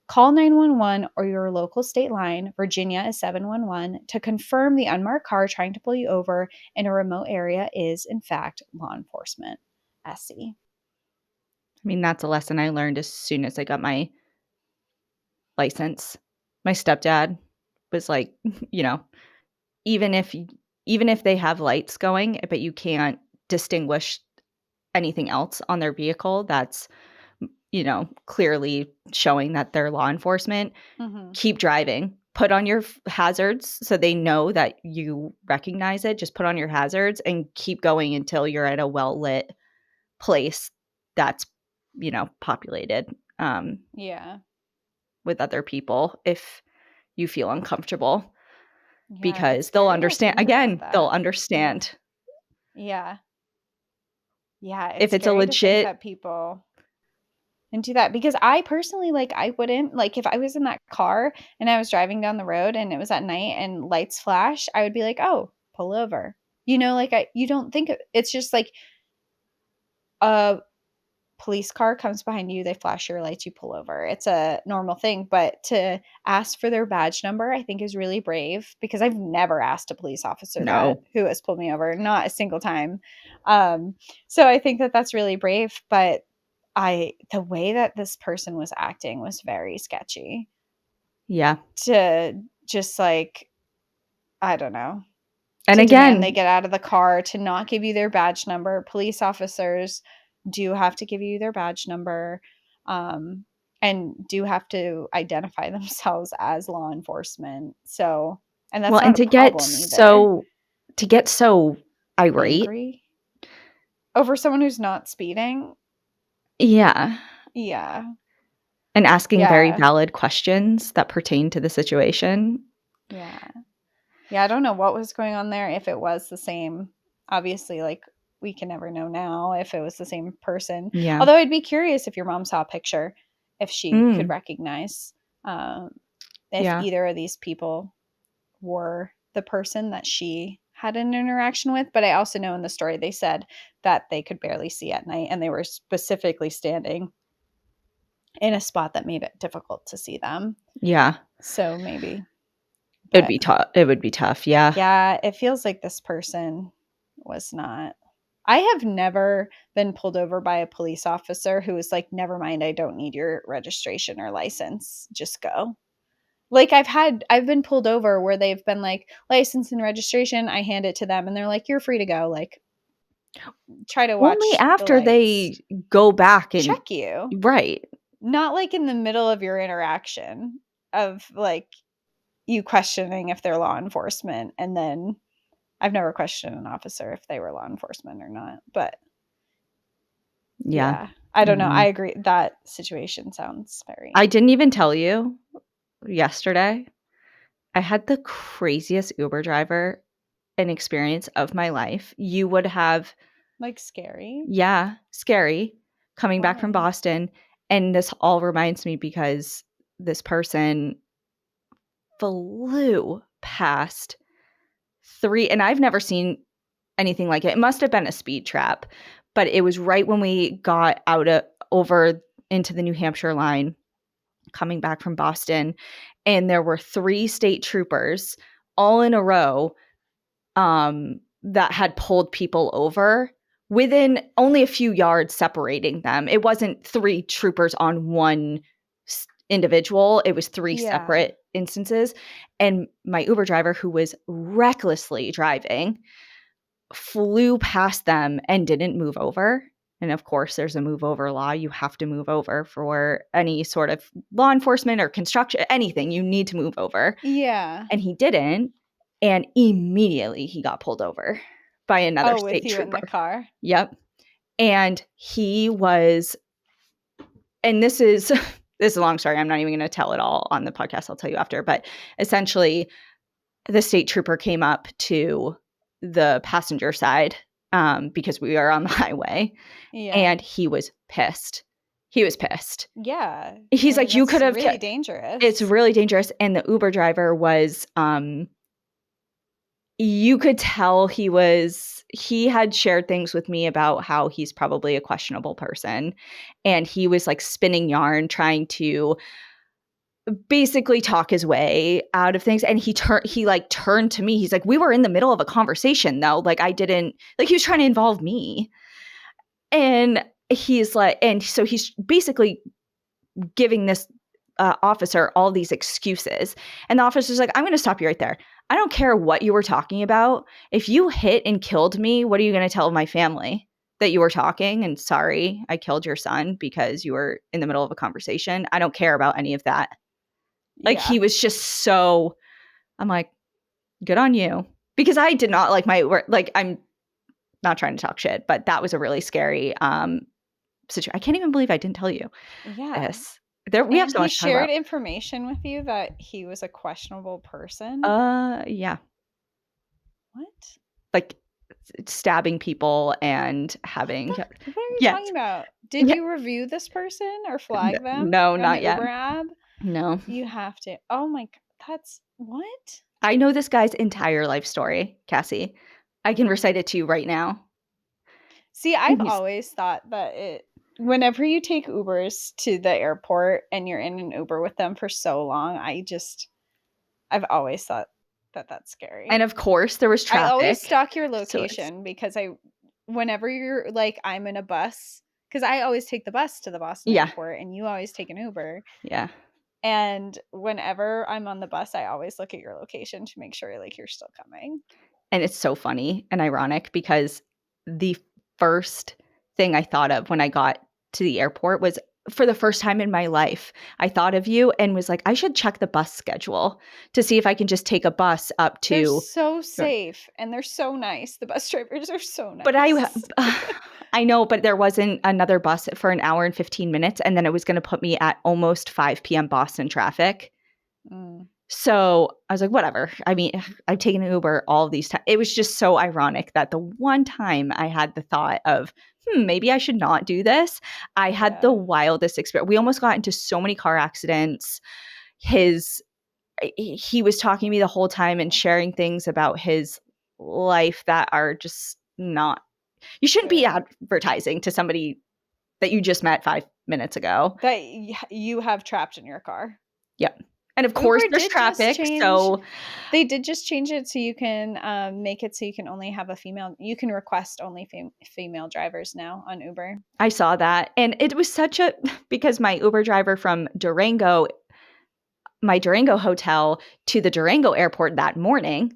[SPEAKER 1] Call 911 or your local state line, Virginia is 711, to confirm the unmarked car trying to pull you over in a remote area is, in fact, law enforcement. Essie.
[SPEAKER 2] I mean, that's a lesson I learned as soon as I got my license. My stepdad was like, you know, even if even if they have lights going, but you can't distinguish anything else on their vehicle that's, clearly showing that they're law enforcement,
[SPEAKER 1] Mm-hmm.
[SPEAKER 2] keep driving. Put on your hazards so they know that you recognize it. Just put on your hazards and keep going until you're at a well-lit place that's, populated
[SPEAKER 1] Yeah.
[SPEAKER 2] with other people if you feel uncomfortable,
[SPEAKER 1] Yeah, it's
[SPEAKER 2] because they'll
[SPEAKER 1] scary to
[SPEAKER 2] understand.
[SPEAKER 1] think about
[SPEAKER 2] Again, they'll
[SPEAKER 1] that. Yeah.
[SPEAKER 2] understand.
[SPEAKER 1] Yeah. Yeah,
[SPEAKER 2] If
[SPEAKER 1] it's
[SPEAKER 2] it's a
[SPEAKER 1] scary to think
[SPEAKER 2] legit
[SPEAKER 1] that people and do that because I personally I wouldn't if I was in that car and I was driving down the road and it was at night and lights flash, I would be like, "Oh, pull over." You don't think it's just like a police car comes behind you, they flash your lights, you pull over. It's a normal thing, but to ask for their badge number, I think is really brave because I've never asked a police officer that
[SPEAKER 2] no.
[SPEAKER 1] who has pulled me over, not a single time. Um, so I think that that's really brave, but the way that this person was acting was very sketchy.
[SPEAKER 2] Yeah.
[SPEAKER 1] To just I don't know,
[SPEAKER 2] And
[SPEAKER 1] to demand they
[SPEAKER 2] again,
[SPEAKER 1] get out of the car, to not give you their badge number. Police officers do have to give you their badge number, um, and do have to identify themselves as law enforcement. So, and
[SPEAKER 2] well,
[SPEAKER 1] that's
[SPEAKER 2] and
[SPEAKER 1] not a problem either.
[SPEAKER 2] to get so irate.
[SPEAKER 1] Angry over someone who's not speeding.
[SPEAKER 2] Yeah.
[SPEAKER 1] Yeah.
[SPEAKER 2] And asking very
[SPEAKER 1] Yeah.
[SPEAKER 2] valid questions that pertain to the situation.
[SPEAKER 1] Yeah. Yeah. I don't know what was going on there. If it was the same, obviously, we can never know now if it was the same person.
[SPEAKER 2] Yeah.
[SPEAKER 1] Although I'd be curious if your mom saw a picture, if she could
[SPEAKER 2] Mm,
[SPEAKER 1] recognize um, if
[SPEAKER 2] yeah.
[SPEAKER 1] either of these people were the person that she had an interaction with. But I also know in the story they said that they could barely see at night and they were specifically standing in a spot that made it difficult to see them.
[SPEAKER 2] Yeah.
[SPEAKER 1] So maybe,
[SPEAKER 2] It'd
[SPEAKER 1] but
[SPEAKER 2] be tough. It would be tough. Yeah.
[SPEAKER 1] yeah, it feels like this person was not. I have never been pulled over by a police officer who was like, never mind, I don't need your registration or license. Just go. I've been pulled over where they've been like, license and registration. I hand it to them and they're like, you're free to go. Try to
[SPEAKER 2] Only
[SPEAKER 1] watch the
[SPEAKER 2] after
[SPEAKER 1] lights.
[SPEAKER 2] they go back and
[SPEAKER 1] Check you.
[SPEAKER 2] right.
[SPEAKER 1] Not in the middle of your interaction of you questioning if they're law enforcement and then I've never questioned an officer if they were law enforcement or not, but
[SPEAKER 2] Yeah.
[SPEAKER 1] yeah, I
[SPEAKER 2] I
[SPEAKER 1] don't know. I
[SPEAKER 2] know.
[SPEAKER 1] agree. That situation sounds
[SPEAKER 2] I
[SPEAKER 1] very
[SPEAKER 2] didn't even tell you yesterday. I had the craziest Uber driver and experience of my life. You would have,
[SPEAKER 1] scary.
[SPEAKER 2] yeah, scary, coming back from
[SPEAKER 1] Why?
[SPEAKER 2] Boston. And this all reminds me because this person flew past three, and I've never seen anything like it. It must have been a speed trap, but it was right when we got over into the New Hampshire line coming back from Boston, and there were three state troopers all in a row that had pulled people over within only a few yards separating them. It wasn't 3 troopers on one individual. It was 3
[SPEAKER 1] Yeah.
[SPEAKER 2] separate instances. And my Uber driver, who was recklessly driving, flew past them and didn't move over. And of course, there's a move over law. You have to move over for any sort of law enforcement or construction, anything. You need to move over.
[SPEAKER 1] Yeah.
[SPEAKER 2] And he didn't. And immediately he got pulled over by another
[SPEAKER 1] Oh, with
[SPEAKER 2] state
[SPEAKER 1] you in the
[SPEAKER 2] trooper.
[SPEAKER 1] car?
[SPEAKER 2] Yep. And he was, and this is this is a long story. I'm not even going to tell it all on the podcast. I'll tell you after. But essentially, the state trooper came up to the passenger side because we are on the highway,
[SPEAKER 1] Yeah.
[SPEAKER 2] and he was pissed. He was pissed.
[SPEAKER 1] Yeah. I
[SPEAKER 2] He's
[SPEAKER 1] mean,
[SPEAKER 2] like, you could
[SPEAKER 1] that's
[SPEAKER 2] have.
[SPEAKER 1] really
[SPEAKER 2] It's
[SPEAKER 1] dangerous.
[SPEAKER 2] really dangerous. And the Uber driver was, you could tell he had shared things with me about how he's probably a questionable person. And he was like spinning yarn, trying to basically talk his way out of things. And he turned to me. He's like, we were in the middle of a conversation though. Like I didn't, like he was trying to involve me. And he's like, and so he's basically giving this officer all these excuses. And the officer's like, I'm going to stop you right there. I don't care what you were talking about. If you hit and killed me, what are you going to tell my family? That you were talking and sorry, I killed your son because you were in the middle of a conversation. I don't care about any of that. Like he
[SPEAKER 1] Yeah.
[SPEAKER 2] was just so, I'm like, good on you. Because I did not like my work. Like I'm not trying to talk shit, but that was a really scary situation. I can't even believe I didn't tell you
[SPEAKER 1] Yeah.
[SPEAKER 2] this. We have
[SPEAKER 1] And
[SPEAKER 2] so
[SPEAKER 1] he
[SPEAKER 2] much to talk
[SPEAKER 1] shared
[SPEAKER 2] about.
[SPEAKER 1] information with you that he was a questionable person?
[SPEAKER 2] Yeah.
[SPEAKER 1] What?
[SPEAKER 2] Like stabbing people and having
[SPEAKER 1] What are you
[SPEAKER 2] yes.
[SPEAKER 1] talking about? Did
[SPEAKER 2] Yeah.
[SPEAKER 1] you review this person or flag them
[SPEAKER 2] No,
[SPEAKER 1] on
[SPEAKER 2] not
[SPEAKER 1] the
[SPEAKER 2] yet.
[SPEAKER 1] Uber app?
[SPEAKER 2] No.
[SPEAKER 1] You have to. Oh my god, that's what?
[SPEAKER 2] I know this guy's entire life story, Cassie. I can recite it to you right now.
[SPEAKER 1] See, I've
[SPEAKER 2] And he's
[SPEAKER 1] always thought that whenever you take Ubers to the airport and you're in an Uber with them for so long, I've always thought that that's
[SPEAKER 2] and
[SPEAKER 1] scary.
[SPEAKER 2] of course there was
[SPEAKER 1] I always
[SPEAKER 2] traffic.
[SPEAKER 1] stalk your
[SPEAKER 2] So it's
[SPEAKER 1] location because whenever you're like, I'm in a bus, because I always take the bus to the Boston
[SPEAKER 2] yeah.
[SPEAKER 1] airport and you always take an Uber.
[SPEAKER 2] Yeah.
[SPEAKER 1] And whenever I'm on the bus, I always look at your location to make sure like you're still coming.
[SPEAKER 2] And it's so funny and ironic because the first thing I thought of when I got to the airport was for the first time in my life, I thought of you and was like, I should check the bus schedule to see if I can just take a bus up
[SPEAKER 1] They're
[SPEAKER 2] to.
[SPEAKER 1] so safe and they're so nice. The bus drivers are so
[SPEAKER 2] But
[SPEAKER 1] nice.
[SPEAKER 2] I know, but there wasn't another bus for an hour and 15 minutes. And then it was going to put me at almost 5 p.m. Boston traffic.
[SPEAKER 1] Mm,
[SPEAKER 2] So I was like, whatever. I mean, I've taken an Uber all these times. It was just so ironic that the one time I had the thought of, maybe I should not do this. I had the
[SPEAKER 1] yeah.
[SPEAKER 2] wildest experience. We almost got into so many car accidents. He was talking to me the whole time and sharing things about his life that are just not, you shouldn't be
[SPEAKER 1] Good.
[SPEAKER 2] advertising to somebody that you just met 5 minutes ago.
[SPEAKER 1] That you have trapped in your car.
[SPEAKER 2] Yep. And of course,
[SPEAKER 1] Uber
[SPEAKER 2] there's
[SPEAKER 1] did just
[SPEAKER 2] traffic.
[SPEAKER 1] change.
[SPEAKER 2] So
[SPEAKER 1] They did just change it so you can make it so you can only have a female. You can request only female drivers now on Uber.
[SPEAKER 2] I saw that. And it was because my Uber driver from my Durango hotel to the Durango airport that morning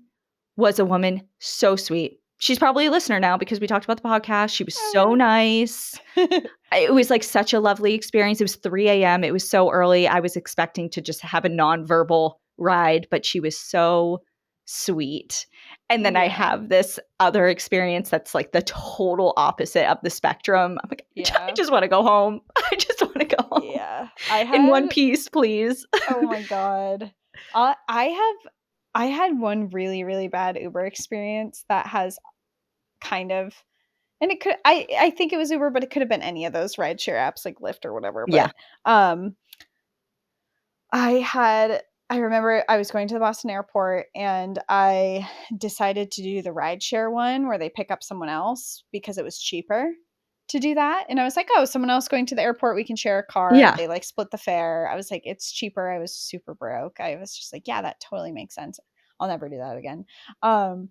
[SPEAKER 2] was a woman so sweet. She's probably a listener now because we talked about the podcast. She was so nice. It was like such a lovely experience. It was 3 a.m. It was so early. I was expecting to just have a nonverbal ride, but she was so sweet. And then I
[SPEAKER 1] Yeah.
[SPEAKER 2] have this other experience that's like the total opposite of the spectrum. I'm like, I
[SPEAKER 1] Yeah.
[SPEAKER 2] just want to go home. I just want to go home
[SPEAKER 1] Yeah.
[SPEAKER 2] in one piece, please.
[SPEAKER 1] Oh my god. I had one really, really bad Uber experience that has kind of, and I think it was Uber, but it could have been any of those rideshare apps like Lyft or whatever.
[SPEAKER 2] Yeah.
[SPEAKER 1] But I remember I was going to the Boston airport and I decided to do the rideshare one where they pick up someone else because it was cheaper to do that. And I was like, oh, someone else going to the airport, we can share a car.
[SPEAKER 2] Yeah.
[SPEAKER 1] They like split the fare. I was like, it's cheaper. I was super broke. I was just like, yeah, that totally makes sense. I'll never do that again. Um,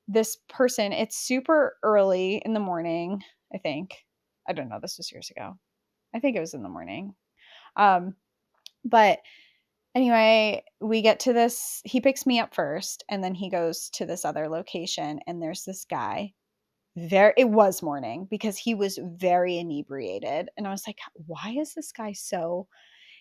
[SPEAKER 1] this person, it's super early in the morning, I think. I don't know, this was years ago. I think it was in the morning. Um, but anyway, we get to this, he picks me up first, and then he goes to this other location, and there's this guy. It was morning because he was very inebriated. And I was like, why is this guy so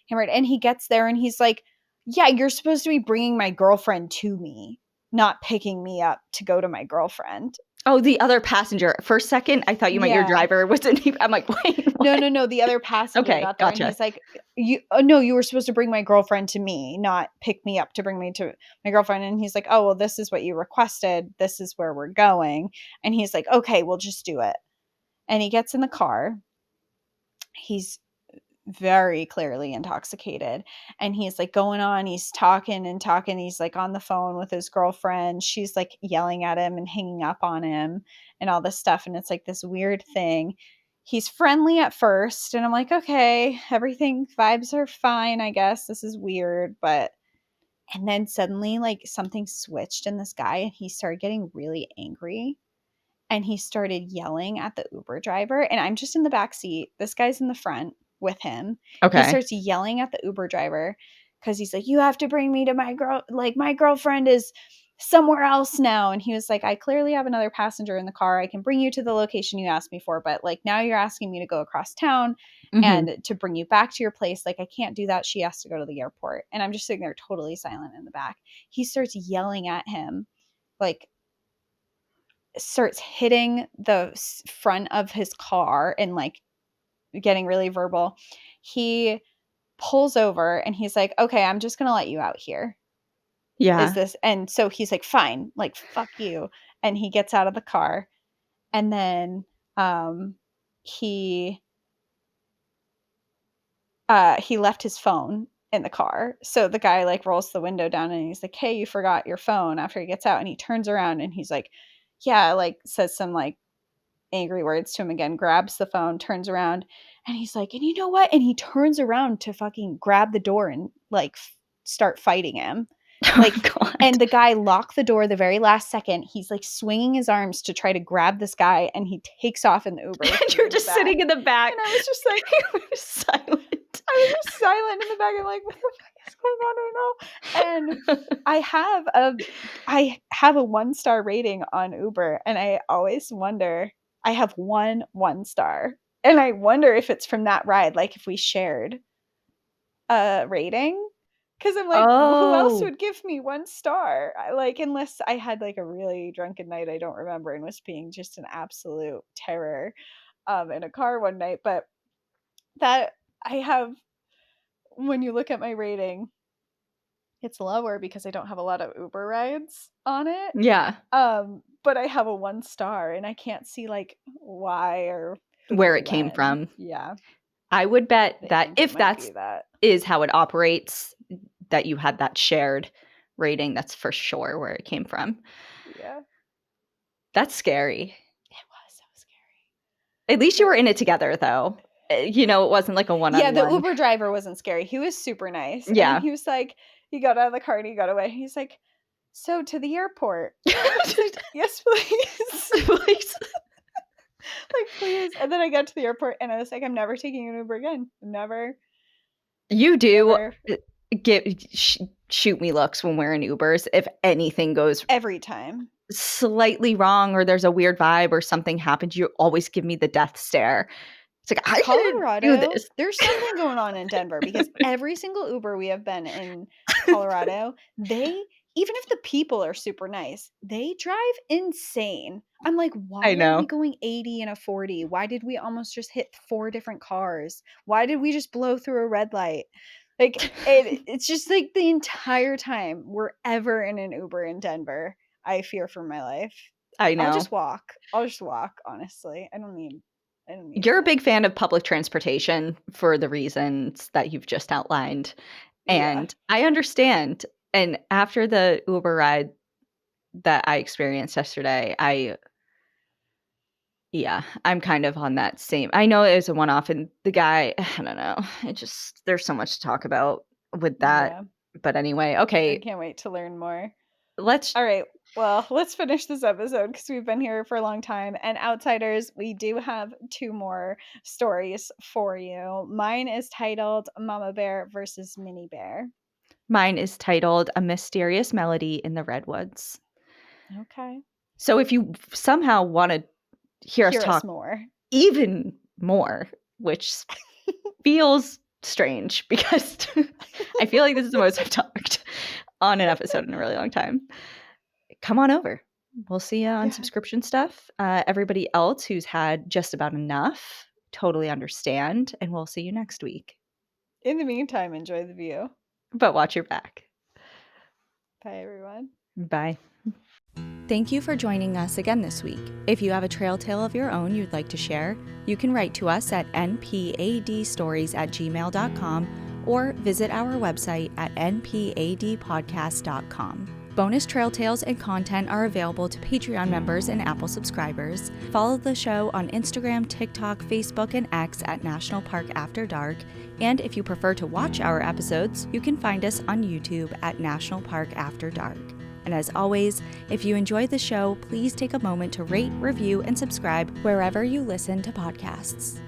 [SPEAKER 1] hammered? And he gets there and he's like, yeah, you're supposed to be bringing my girlfriend to me, not picking me up to go to my girlfriend.
[SPEAKER 2] Oh, the other passenger. For a second, I thought you meant your
[SPEAKER 1] Yeah.
[SPEAKER 2] driver wasn't even. I'm like, wait,
[SPEAKER 1] No,
[SPEAKER 2] what?
[SPEAKER 1] no, no. The other passenger
[SPEAKER 2] Okay,
[SPEAKER 1] got there and
[SPEAKER 2] gotcha.
[SPEAKER 1] he's like, you, oh, no, you were supposed to bring my girlfriend to me, not pick me up to bring me to my girlfriend. And he's like, oh, well, this is what you requested. This is where we're going. And he's like, okay, we'll just do it. And he gets in the car. He's very clearly intoxicated, and he's like going on, he's talking and talking, he's like on the phone with his girlfriend, she's like yelling at him and hanging up on him and all this stuff, and it's like this weird thing. He's friendly at first, and I'm like, okay, everything, vibes are fine, I guess. This is weird, but and then suddenly like something switched in this guy, and he started getting really angry, and he started yelling at the Uber driver, and I'm just in the back seat. This guy's in the front with him. He
[SPEAKER 2] Okay.
[SPEAKER 1] starts yelling at the Uber driver because he's like, "You have to bring me to my girl. Like my girlfriend is somewhere else now." And he was like, "I clearly have another passenger in the car. I can bring you to the location you asked me for, but like now you're asking me to go across town
[SPEAKER 2] Mhm.
[SPEAKER 1] and to bring you back to your place. Like I can't do that. She has to go to the airport." And I'm just sitting there totally silent in the back. He starts yelling at him, like starts hitting the front of his car and like getting really verbal. He pulls over and he's like, "Okay, I'm just going to let you out here. Is
[SPEAKER 2] Yeah.
[SPEAKER 1] this?" And so he's like, "Fine, like fuck you." And he gets out of the car, and then um he he left his phone in the car. So the guy like rolls the window down and he's like, "Hey, you forgot your phone," after he gets out, and he turns around and he's like, yeah, like says some like angry words to him again, grabs the phone, turns around, and he's like, "And you know what?" And he turns around to fucking grab the door and like start fighting him.
[SPEAKER 2] Oh
[SPEAKER 1] Like,
[SPEAKER 2] my god.
[SPEAKER 1] and the guy locked the door the very last second. He's like swinging his arms to try to grab this guy, and he takes off in the Uber with
[SPEAKER 2] And
[SPEAKER 1] me
[SPEAKER 2] you're
[SPEAKER 1] in the
[SPEAKER 2] just
[SPEAKER 1] back.
[SPEAKER 2] sitting in the back.
[SPEAKER 1] And I was just like,
[SPEAKER 2] You were silent.
[SPEAKER 1] I was just silent in the back. I'm like, what the fuck is going on right now? And I have a I have a 1-star rating on Uber, and I always wonder, I have one star. And I wonder if it's from that ride, like if we shared a rating. Cause I'm like, who else
[SPEAKER 2] Oh.
[SPEAKER 1] would give me 1 star? I like, unless I had like a really drunken night I don't remember and was being just an absolute terror in a car one night. But that I have, when you look at my rating, it's lower because I don't have a lot of Uber rides on it.
[SPEAKER 2] Yeah.
[SPEAKER 1] But I have a 1 star and I can't see like why or who
[SPEAKER 2] Where
[SPEAKER 1] or
[SPEAKER 2] it came
[SPEAKER 1] when.
[SPEAKER 2] from.
[SPEAKER 1] Yeah,
[SPEAKER 2] I would bet
[SPEAKER 1] I
[SPEAKER 2] that
[SPEAKER 1] think it
[SPEAKER 2] if
[SPEAKER 1] might be
[SPEAKER 2] that's
[SPEAKER 1] that.
[SPEAKER 2] is how it operates, that you had that shared rating, that's for sure where it came from.
[SPEAKER 1] Yeah,
[SPEAKER 2] That's scary.
[SPEAKER 1] it was so scary.
[SPEAKER 2] At least you
[SPEAKER 1] But
[SPEAKER 2] were in it together, though. It wasn't like a
[SPEAKER 1] yeah, the
[SPEAKER 2] one-on-one.
[SPEAKER 1] Uber driver wasn't scary. He was super nice. And then
[SPEAKER 2] Yeah.
[SPEAKER 1] he was like, he got out of the car and he got away. He's like, "So to the airport." I was like, "Yes, please."
[SPEAKER 2] Please.
[SPEAKER 1] Like, please. And then I got to the airport and I was like, "I'm never taking an Uber again. Never,
[SPEAKER 2] You do,
[SPEAKER 1] never,
[SPEAKER 2] give shoot me looks when we're in Ubers if anything goes
[SPEAKER 1] every time."
[SPEAKER 2] slightly wrong or there's a weird vibe or something happens, you always give me the death stare. It's like, "I didn't do
[SPEAKER 1] Colorado,
[SPEAKER 2] this."
[SPEAKER 1] there's something going on in Denver because every single Uber we have been in Colorado, they, even if the people are super nice, they drive insane. I'm like,
[SPEAKER 2] I
[SPEAKER 1] why are we
[SPEAKER 2] know.
[SPEAKER 1] going 80 and a 40? Why did we almost just hit 4 different cars? Why did we just blow through a red light? Like it's just like the entire time we're ever in an Uber in Denver, I fear for my life.
[SPEAKER 2] I
[SPEAKER 1] I'll
[SPEAKER 2] know.
[SPEAKER 1] just walk. I'll just walk, honestly. I don't need
[SPEAKER 2] You're a
[SPEAKER 1] that.
[SPEAKER 2] big fan of public transportation for the reasons that you've just outlined,
[SPEAKER 1] Yeah.
[SPEAKER 2] and I understand, and after the Uber ride that I experienced yesterday, I'm kind of on that same. I know it was a one-off and the guy, I don't know, it just there's so much to talk about with that,
[SPEAKER 1] Yeah.
[SPEAKER 2] but anyway,
[SPEAKER 1] I
[SPEAKER 2] okay,
[SPEAKER 1] can't wait to learn more.
[SPEAKER 2] let's
[SPEAKER 1] All right. Well, let's finish this episode because we've been here for a long time. And outsiders, we do have 2 more stories for you. Mine is titled Mama Bear versus Mini Bear.
[SPEAKER 2] Mine is titled A Mysterious Melody in the Redwoods.
[SPEAKER 1] Okay.
[SPEAKER 2] So if you somehow want to hear us
[SPEAKER 1] Hear us
[SPEAKER 2] talk
[SPEAKER 1] more.
[SPEAKER 2] even more, which feels strange because I feel like this is the most I've talked on an episode in a really long time. Come on over. We'll see you on
[SPEAKER 1] Yeah.
[SPEAKER 2] subscription stuff. Everybody else who's had just about enough, totally understand, and we'll see you next week.
[SPEAKER 1] In the meantime, enjoy the view.
[SPEAKER 2] But watch your back.
[SPEAKER 1] Bye, everyone.
[SPEAKER 2] Bye. Thank you for joining us again this week. If you have a trail tale of your own you'd like to share, you can write to us at npadstories@gmail.com or visit our website at npadpodcast.com. Bonus trail tales and content are available to Patreon members and Apple subscribers. Follow the show on Instagram, TikTok, Facebook, and X at National Park After Dark. And if you prefer to watch our episodes, you can find us on YouTube at National Park After Dark. And as always, if you enjoy the show, please take a moment to rate, review, and subscribe wherever you listen to podcasts.